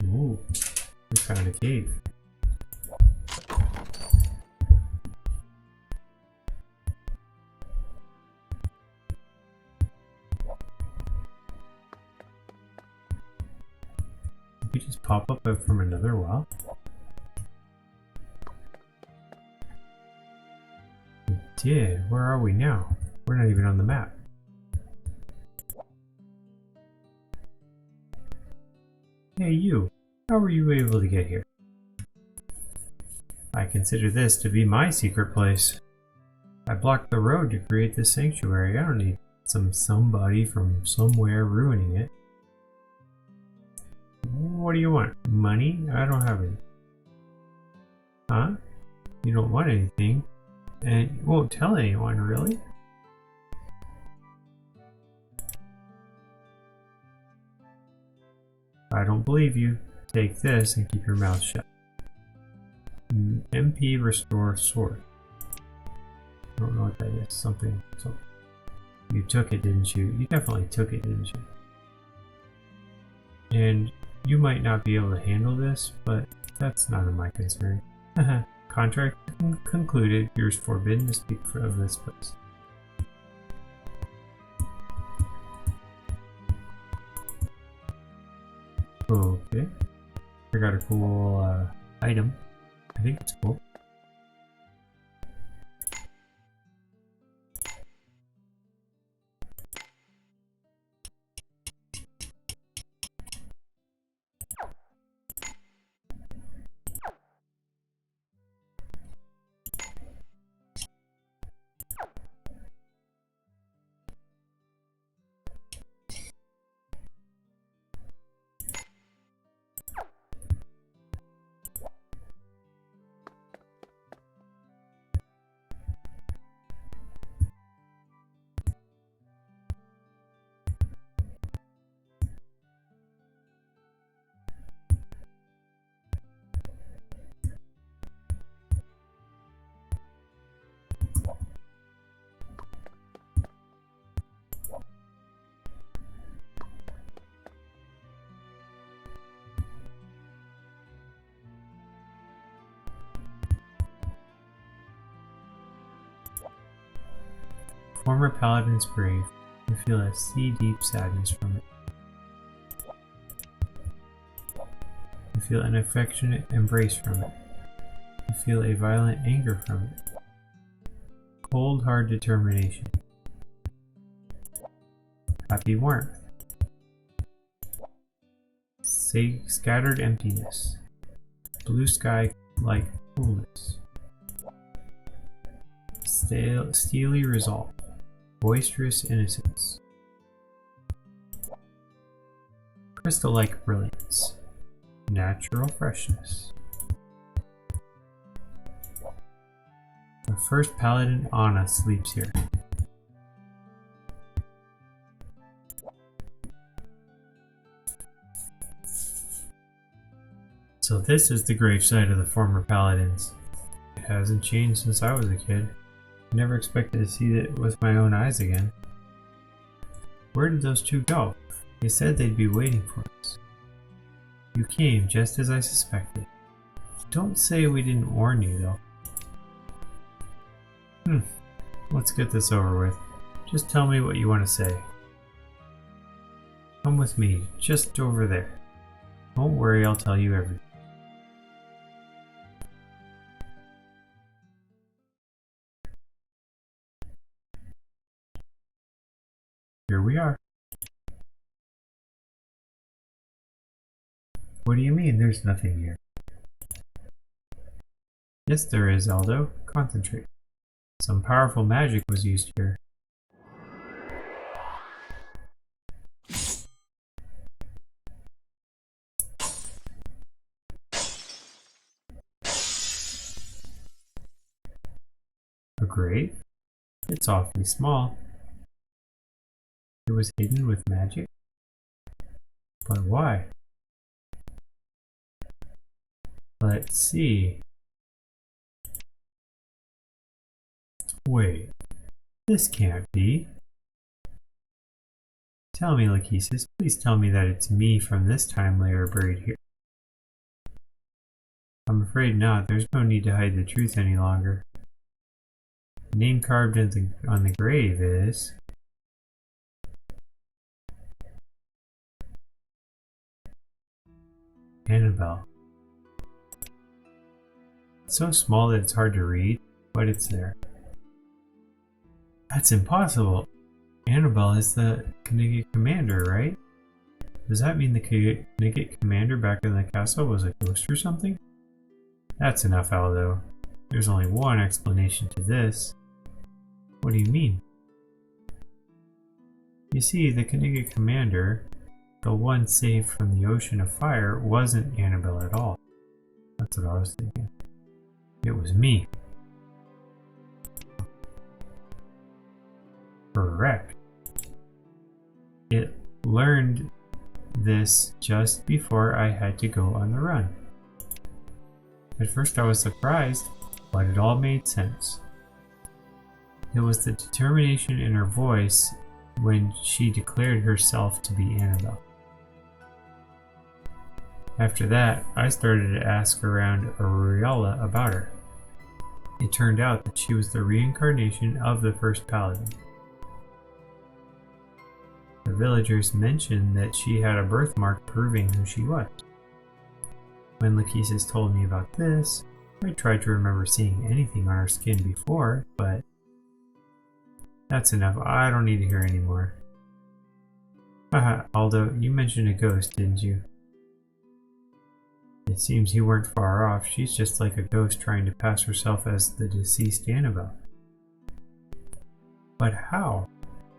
Ooh, we found a cave. Did we just pop up from another well? We did. Where are we now? We're not even on the map. Hey you, how were you able to get here? I consider this to be my secret place. I blocked the road to create this sanctuary. I don't need somebody from somewhere ruining it. What do you want? Money? I don't have any. Huh? You don't want anything? And you won't tell anyone, really? I don't believe you. Take this and keep your mouth shut. MP restore sword. I don't know what that is. Something. You took it, didn't you? You definitely took it, didn't you? And you might not be able to handle this, but that's none of my concern. Contract concluded. You're forbidden to speak of this place. Okay. I got a cool item. I think it's cool. Former paladin's grave. You feel a sea-deep sadness from it. You feel an affectionate embrace from it. You feel a violent anger from it. Cold, hard determination. Happy warmth. Scattered emptiness. Blue sky like coolness. steely resolve, boisterous innocence, crystal-like brilliance, natural freshness. The first paladin, Anna, sleeps here. So this is the gravesite of the former paladins. It hasn't changed since I was a kid. I never expected to see it with my own eyes again. Where did those two go? They said they'd be waiting for us. You came just as I suspected. Don't say we didn't warn you, though. Let's get this over with. Just tell me what you want to say. Come with me, just over there. Don't worry, I'll tell you everything. Here we are. What do you mean there's nothing here? Yes, there is, Aldo. Concentrate. Some powerful magic was used here. A grave? It's awfully small. It was hidden with magic? But why? Let's see. Wait, this can't be. Tell me, Lachesis, please tell me that it's me from this time layer buried here. I'm afraid not. There's no need to hide the truth any longer. The name carved on the grave is... Annabelle. It's so small that it's hard to read, but it's there. That's impossible. Annabelle is the Knigget commander, right? Does that mean the Knigget commander back in the castle was a ghost or something? That's enough, Aldo. There's only one explanation to this. What do you mean? You see, the Knigget commander, the one saved from the ocean of fire, wasn't Annabelle at all. That's what I was thinking. It was me. Correct. It learned this just before I had to go on the run. At first I was surprised, but it all made sense. It was the determination in her voice when she declared herself to be Annabelle. After that, I started to ask around Aureola about her. It turned out that she was the reincarnation of the first paladin. The villagers mentioned that she had a birthmark proving who she was. When Lachesis told me about this, I tried to remember seeing anything on her skin before, but that's enough. I don't need to hear anymore. Haha, Aldo, you mentioned a ghost, didn't you? It seems you weren't far off. She's just like a ghost trying to pass herself as the deceased Annabelle. But how?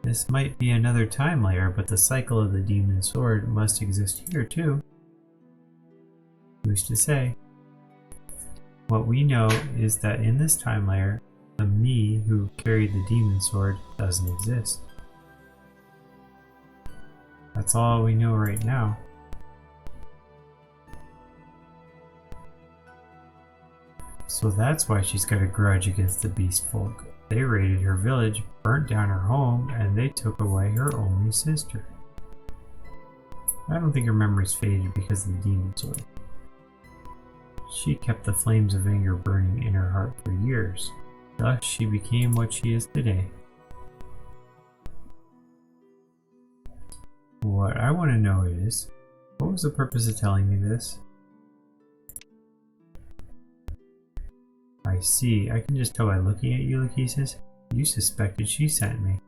This might be another time layer, but the cycle of the demon sword must exist here too. Who's to say? What we know is that in this time layer, the me who carried the demon sword doesn't exist. That's all we know right now. So that's why she's got a grudge against the beast folk. They raided her village, burnt down her home, and they took away her only sister. I don't think her memories faded because of the demon sword. She kept the flames of anger burning in her heart for years. Thus, she became what she is today. What I want to know is, what was the purpose of telling me this? I see. I can just tell by looking at you, Lachesis. You suspected she sent me.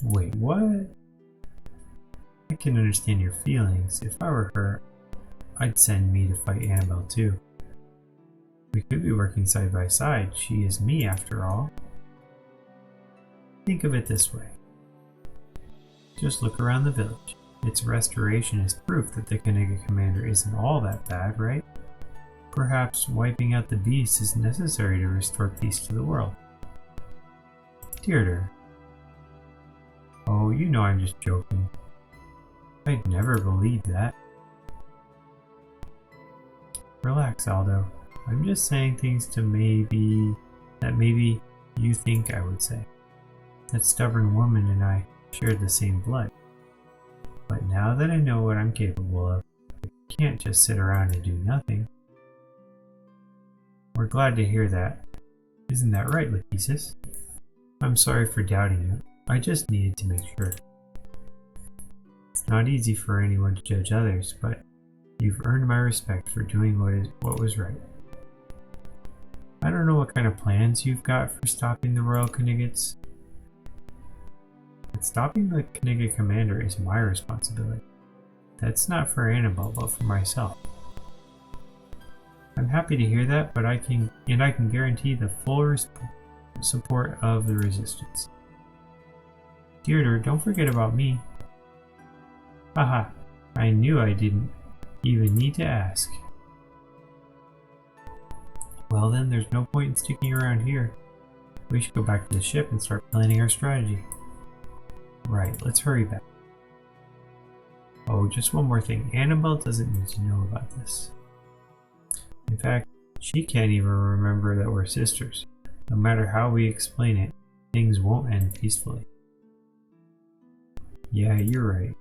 Wait, what? I can understand your feelings. If I were her, I'd send me to fight Annabelle too. We could be working side by side. She is me, after all. Think of it this way. Just look around the village. Its restoration is proof that the Kniga Commander isn't all that bad, right? Perhaps wiping out the beast is necessary to restore peace to the world. Deirdre. Oh, you know I'm just joking. I'd never believe that. Relax, Aldo. I'm just saying things to maybe you think I would say. That stubborn woman and I shared the same blood. But now that I know what I'm capable of, I can't just sit around and do nothing. We're glad to hear that. Isn't that right, Lachesis? I'm sorry for doubting you. I just needed to make sure. It's not easy for anyone to judge others, but you've earned my respect for doing what was right. I don't know what kind of plans you've got for stopping the Royal Knigets, but stopping the Kniga Commander is my responsibility. That's not for Annabelle, but for myself. I'm happy to hear that, but I can guarantee the full support of the Resistance. Deirdre, don't forget about me. Haha, I knew I didn't even need to ask. Well then, there's no point in sticking around here. We should go back to the ship and start planning our strategy. Right, let's hurry back. Oh, just one more thing. Annabelle doesn't need to know about this. In fact, she can't even remember that we're sisters. No matter how we explain it, things won't end peacefully. Yeah, you're right.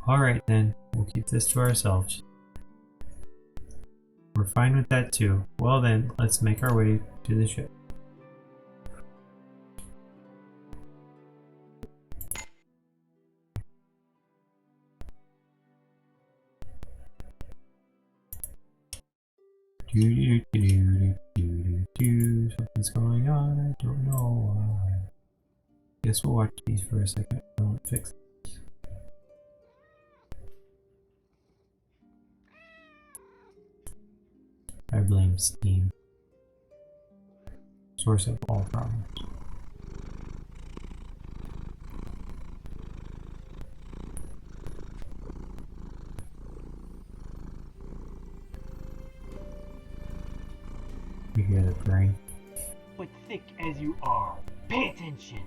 Alright then, we'll keep this to ourselves. We're fine with that too. Well then, let's make our way to the ship. Something's going on, I don't know why. Guess we'll watch these for a second. Don't fix this. I blame Steam. Source of all problems. You hear the brain? But thick as you are, pay attention!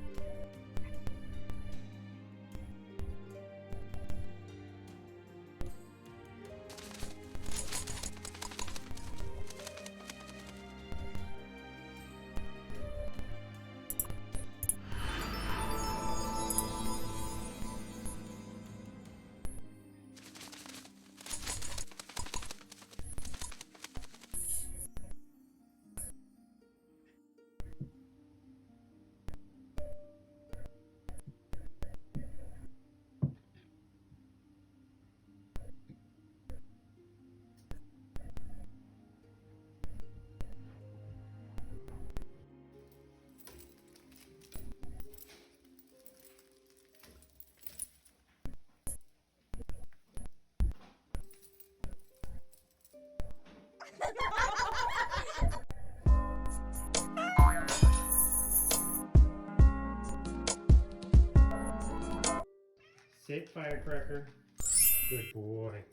Sit, Firecracker. Good boy.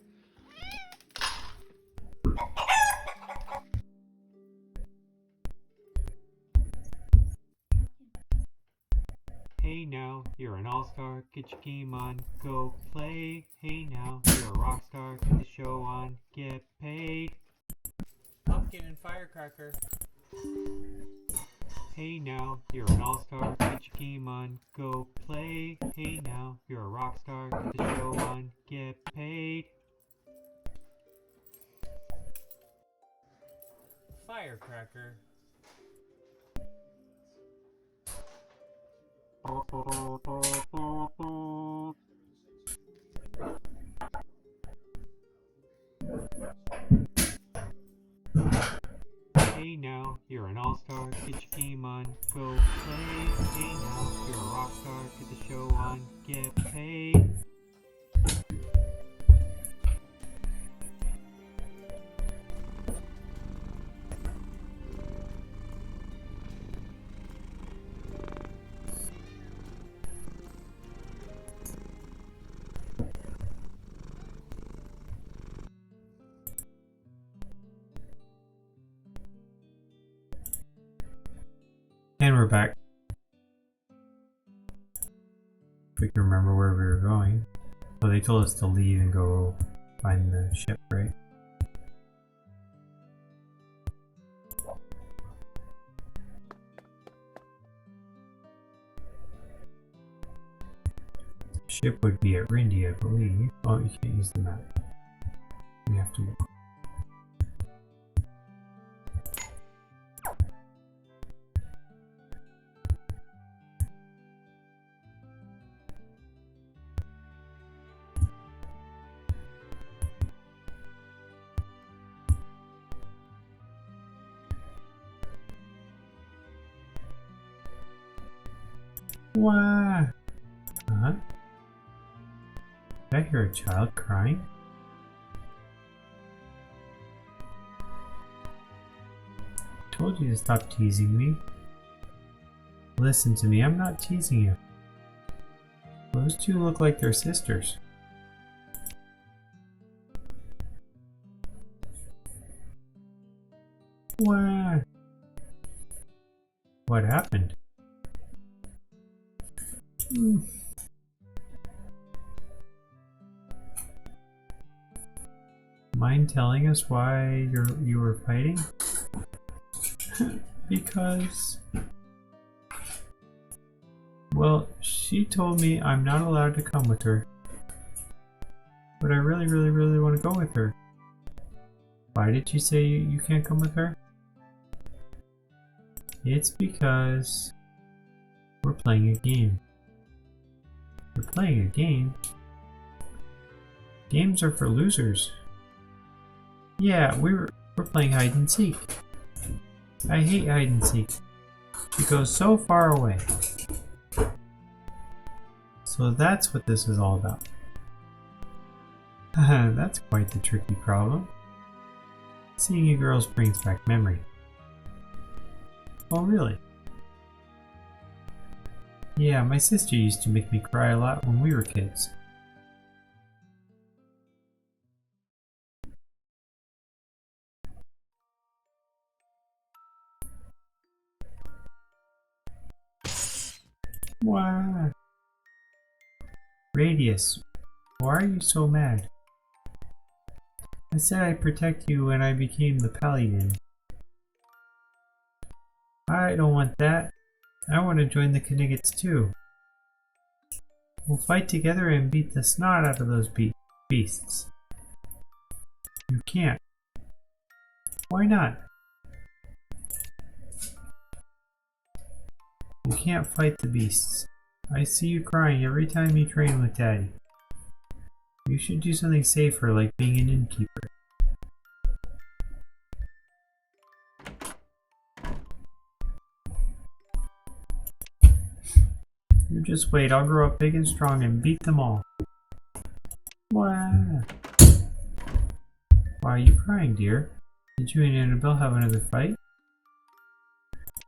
Hey now, you're an all-star, get your game on, go play. Hey now, you're a rock star, get the show on, get paid. Pumpkin and Firecracker. Hey now, you're an all-star, get your game on, go play. Hey now, you're a rock star, get the show on, get paid. Firecracker. Hey now, you're an all-star, get your game on, go play. Hey now, you're a rock star, get the show on, get paid. And we're back. If we can remember where we were going. Well, they told us to leave and go find the ship, right? Ship would be at Rindy, I believe. Oh, you can't use the map. We have to walk. What? Huh? Did I hear a child crying? I told you to stop teasing me. Listen to me, I'm not teasing you. Those two look like they're sisters. What? What happened? Mind telling us why you were fighting? Because... well, she told me I'm not allowed to come with her. But I really want to go with her. Why did she say you can't come with her? It's because we're playing a game. We're playing a game? Games are for losers. Yeah, we're playing hide and seek. I hate hide and seek. She goes so far away. So that's what this is all about. That's quite the tricky problem. Seeing you girls brings back memory. Oh, really? Yeah, my sister used to make me cry a lot when we were kids. Wow. Radius, why are you so mad? I said I'd protect you when I became the Paladin. I don't want that. I want to join the Knights too. We'll fight together and beat the snot out of those beasts. You can't. Why not? You can't fight the beasts. I see you crying every time you train with Daddy. You should do something safer like being an innkeeper. You just wait, I'll grow up big and strong and beat them all. Wow. Why are you crying, dear? Did you and Annabelle have another fight?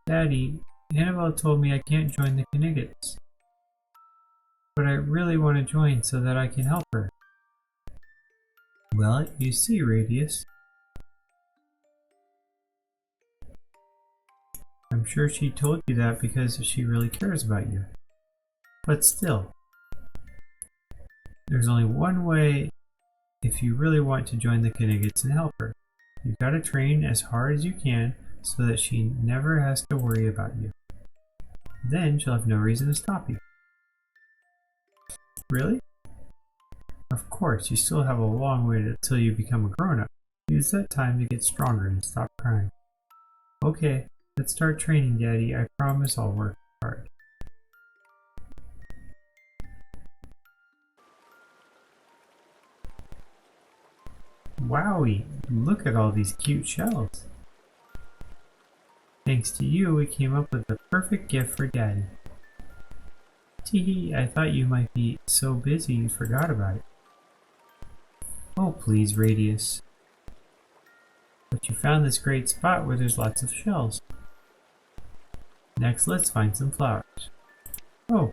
Daddy, Annabelle told me I can't join the Knights. But I really want to join so that I can help her. Well, you see, Radius. I'm sure she told you that because she really cares about you. But still, there's only one way if you really want to join the Knights and help her. You've got to train as hard as you can so that she never has to worry about you. Then she'll have no reason to stop you. Really? Of course, you still have a long way till you become a grown-up. Use that time to get stronger and stop crying. Okay, let's start training, Daddy. I promise I'll work hard. Wowie, look at all these cute shells. Thanks to you, we came up with the perfect gift for Daddy. Teehee, I thought you might be so busy you forgot about it. Oh, please, Radius. But you found this great spot where there's lots of shells. Next, let's find some flowers. Oh.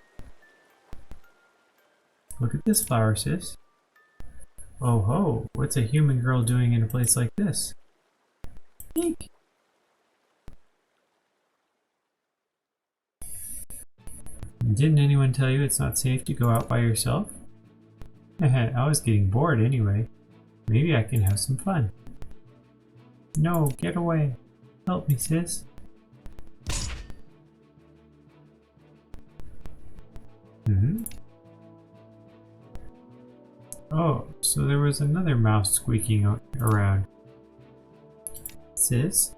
Look at this flower, sis. Oh ho, what's a human girl doing in a place like this? Eek. Didn't anyone tell you it's not safe to go out by yourself? I was getting bored anyway. Maybe I can have some fun. No, get away. Help me, sis. Oh, so there was another mouse squeaking around. Sis?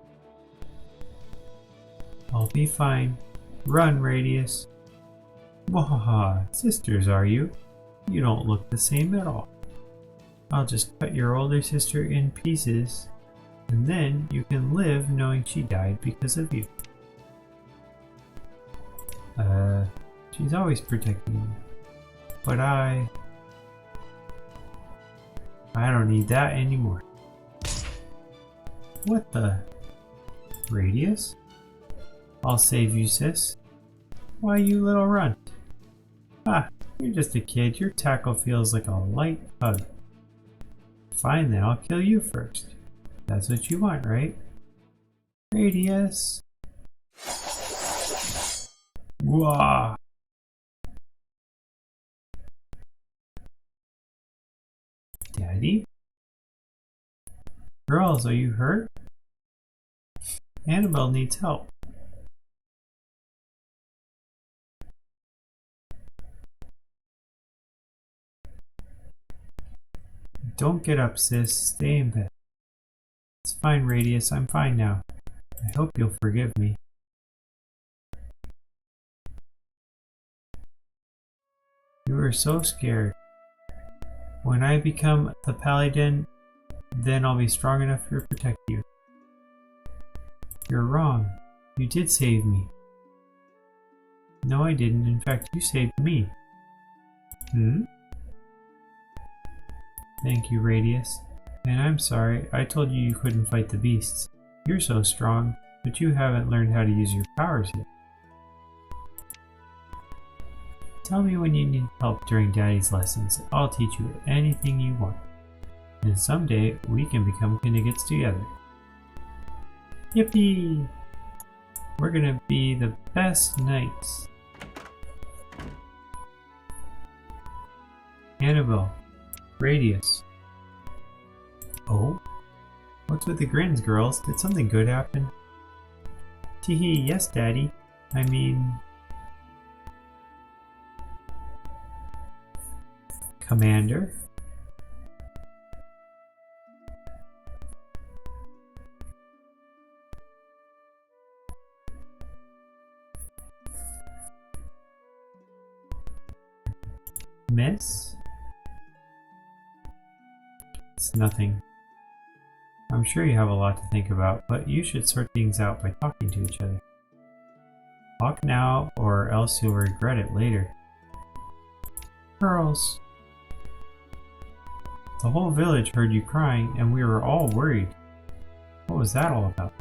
I'll be fine. Run, Radius. Wahaha, sisters are you? You don't look the same at all. I'll just cut your older sister in pieces, and then you can live knowing she died because of you. She's always protecting you. But I don't need that anymore. What the? Radius? I'll save you, sis. Why, you little runt. Ah, you're just a kid. Your tackle feels like a light hug. Fine then, I'll kill you first. That's what you want, right? Radius. Wah. Daddy? Girls, are you hurt? Annabelle needs help. Don't get up, sis. Stay in bed. It's fine, Radius. I'm fine now. I hope you'll forgive me. You were so scared. When I become the Paladin, then I'll be strong enough to protect you. You're wrong. You did save me. No, I didn't. In fact, you saved me. Thank you, Radius. And I'm sorry, I told you you couldn't fight the beasts. You're so strong, but you haven't learned how to use your powers yet. Tell me when you need help during Daddy's lessons. I'll teach you anything you want. And someday, we can become Knights together. Yippee! We're gonna be the best knights. Annabelle. Radius. Oh? What's with the grins, girls? Did something good happen? Teehee, yes, Daddy. I mean... Commander? Miss? It's nothing. I'm sure you have a lot to think about, but you should sort things out by talking to each other. Talk now, or else you'll regret it later. Girls. The whole village heard you crying, and we were all worried. What was that all about?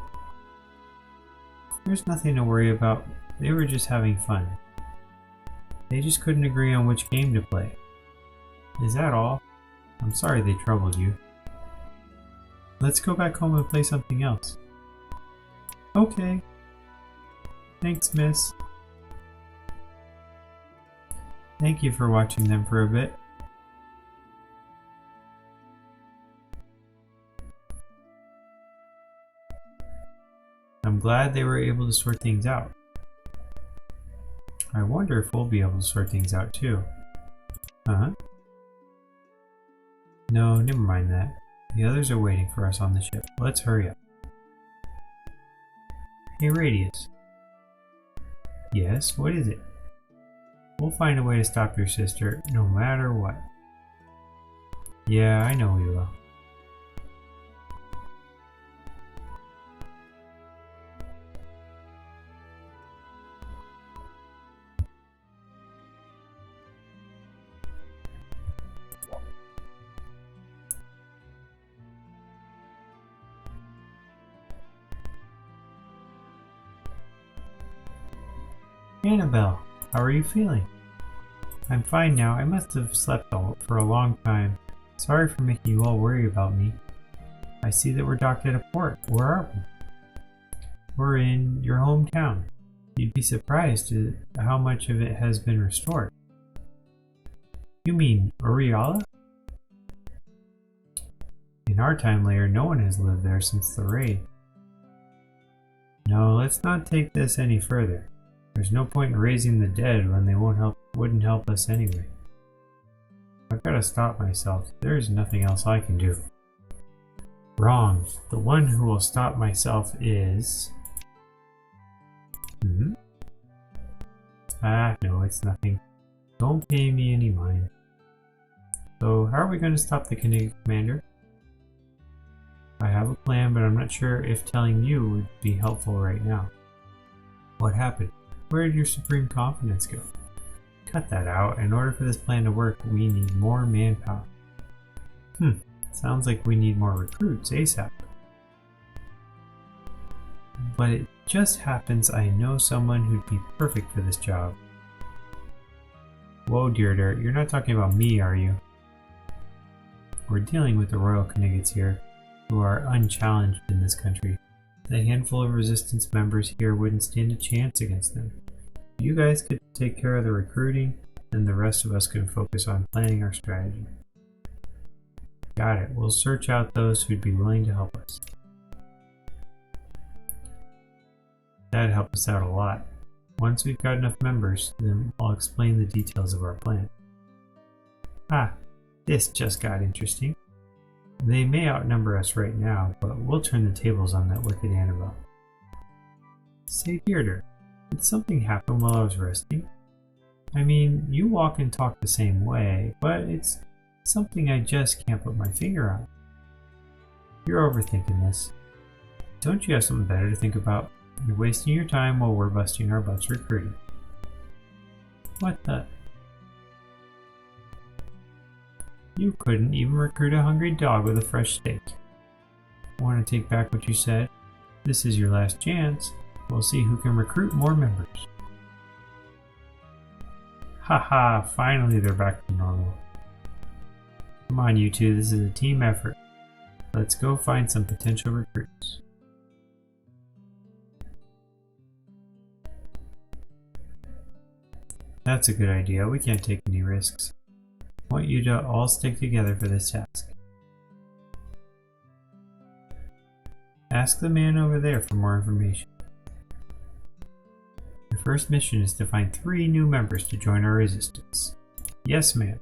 There's nothing to worry about. They were just having fun. They just couldn't agree on which game to play. Is that all? I'm sorry they troubled you. Let's go back home and play something else. Okay. Thanks, miss. Thank you for watching them for a bit. I'm glad they were able to sort things out. I wonder if we'll be able to sort things out too. Huh? No, never mind that. The others are waiting for us on the ship. Let's hurry up. Hey, Radius. Yes, what is it? We'll find a way to stop your sister, no matter what. Yeah, I know we will. Annabelle, how are you feeling? I'm fine now. I must have slept for a long time. Sorry for making you all worry about me. I see that we're docked at a port. Where are we? We're in your hometown. You'd be surprised at how much of it has been restored. You mean Oriala? In our time layer, no one has lived there since the raid. No, let's not take this any further. There's no point in raising the dead when they wouldn't help us anyway. I've got to stop myself. There's nothing else I can do. Wrong. The one who will stop myself is... no, it's nothing. Don't pay me any mind. So, how are we going to stop the Kniga Commander? I have a plan, but I'm not sure if telling you would be helpful right now. What happened? Where did your supreme confidence go? Cut that out. In order for this plan to work, we need more manpower. Sounds like we need more recruits ASAP. But it just happens I know someone who'd be perfect for this job. Whoa, Deirdre, you're not talking about me, are you? We're dealing with the Royal Knigets here, who are unchallenged in this country. The handful of resistance members here wouldn't stand a chance against them. You guys could take care of the recruiting, and the rest of us could focus on planning our strategy. Got it. We'll search out those who'd be willing to help us. That'd help us out a lot. Once we've got enough members, then I'll explain the details of our plan. This just got interesting. They may outnumber us right now, but we'll turn the tables on that wicked Annabelle. Say, Deirdre, did something happen while I was resting? I mean, you walk and talk the same way, but it's something I just can't put my finger on. You're overthinking this. Don't you have something better to think about? You're wasting your time while we're busting our butts recruiting. What the? You couldn't even recruit a hungry dog with a fresh steak. Want to take back what you said? This is your last chance. We'll see who can recruit more members. Haha, finally they're back to normal. Come on, you two, this is a team effort. Let's go find some potential recruits. That's a good idea. We can't take any risks. I want you to all stick together for this task. Ask the man over there for more information. Your first mission is to find 3 new members to join our resistance. Yes, ma'am.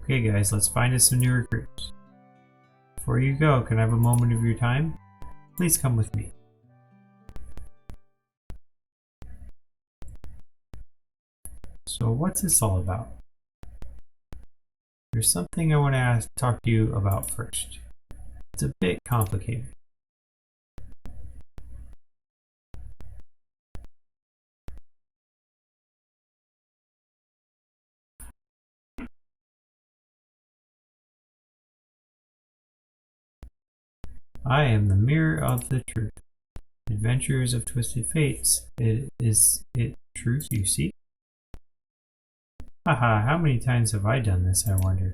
Okay, guys, let's find us some new recruits. Before you go, can I have a moment of your time? Please come with me. So what's this all about? There's something I want to talk to you about first. It's a bit complicated. I am the mirror of the truth. Adventures of Twisted Fates. Is it truth you seek? Haha, how many times have I done this, I wonder?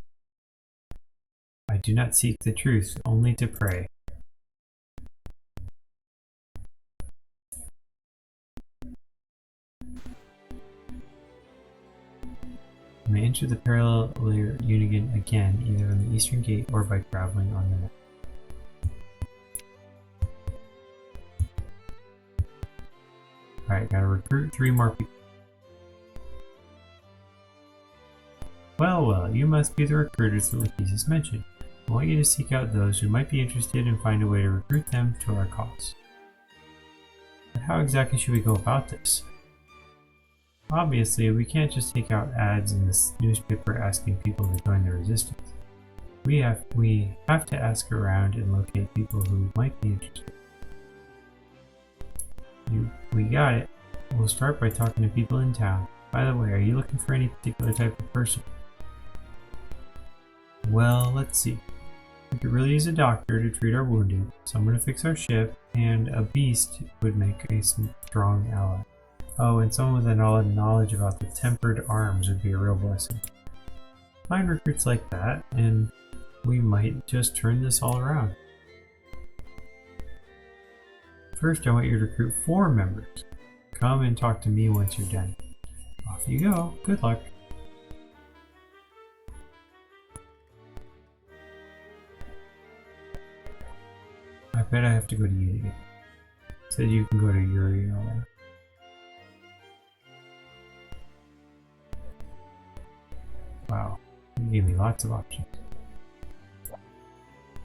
I do not seek the truth, only to pray. You may enter the parallel layer Unigan again, either on the eastern gate or by traveling on the map. Alright, gotta recruit 3 more people. Well, you must be the recruiters that Lachesis mentioned. I want you to seek out those who might be interested and find a way to recruit them to our cause. But how exactly should we go about this? Obviously, we can't just take out ads in this newspaper asking people to join the resistance. We have to ask around and locate people who might be interested. We got it. We'll start by talking to people in town. By the way, are you looking for any particular type of person? Well, let's see. We could really use a doctor to treat our wounded, someone to fix our ship, and a beast would make a strong ally. Oh, and someone with a knowledge about the tempered arms would be a real blessing. Find recruits like that, and we might just turn this all around. First, I want you to recruit 4 members. Come and talk to me once you're done. Off you go. Good luck. I bet I have to go to you again. Said you can go to Uriala. Wow, you gave me lots of options.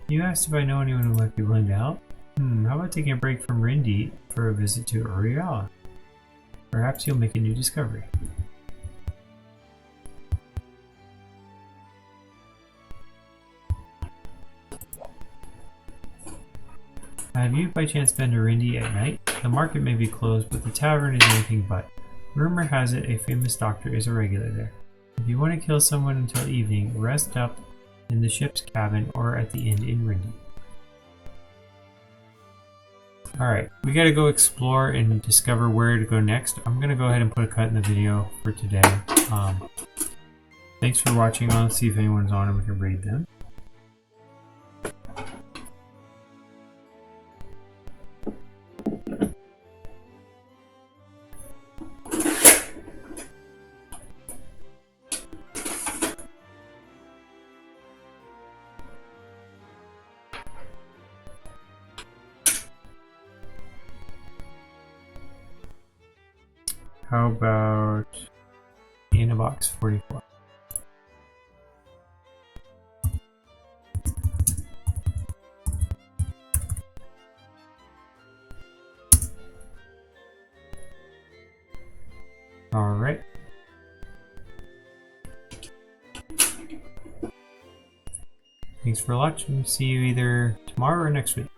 You asked if I know anyone who might be willing to help? How about taking a break from Rindy for a visit to Uriala? Perhaps you'll make a new discovery. Have you by chance been to Rindy at night? The market may be closed, but the tavern is anything but. Rumor has it a famous doctor is a regular there. If you want to kill someone until evening, rest up in the ship's cabin or at the inn in Rindy. Alright, we gotta go explore and discover where to go next. I'm gonna go ahead and put a cut in the video for today. Thanks for watching. I'll see if anyone's on and we can raid them. How about in a box 44? All right. Thanks for watching. See you either tomorrow or next week.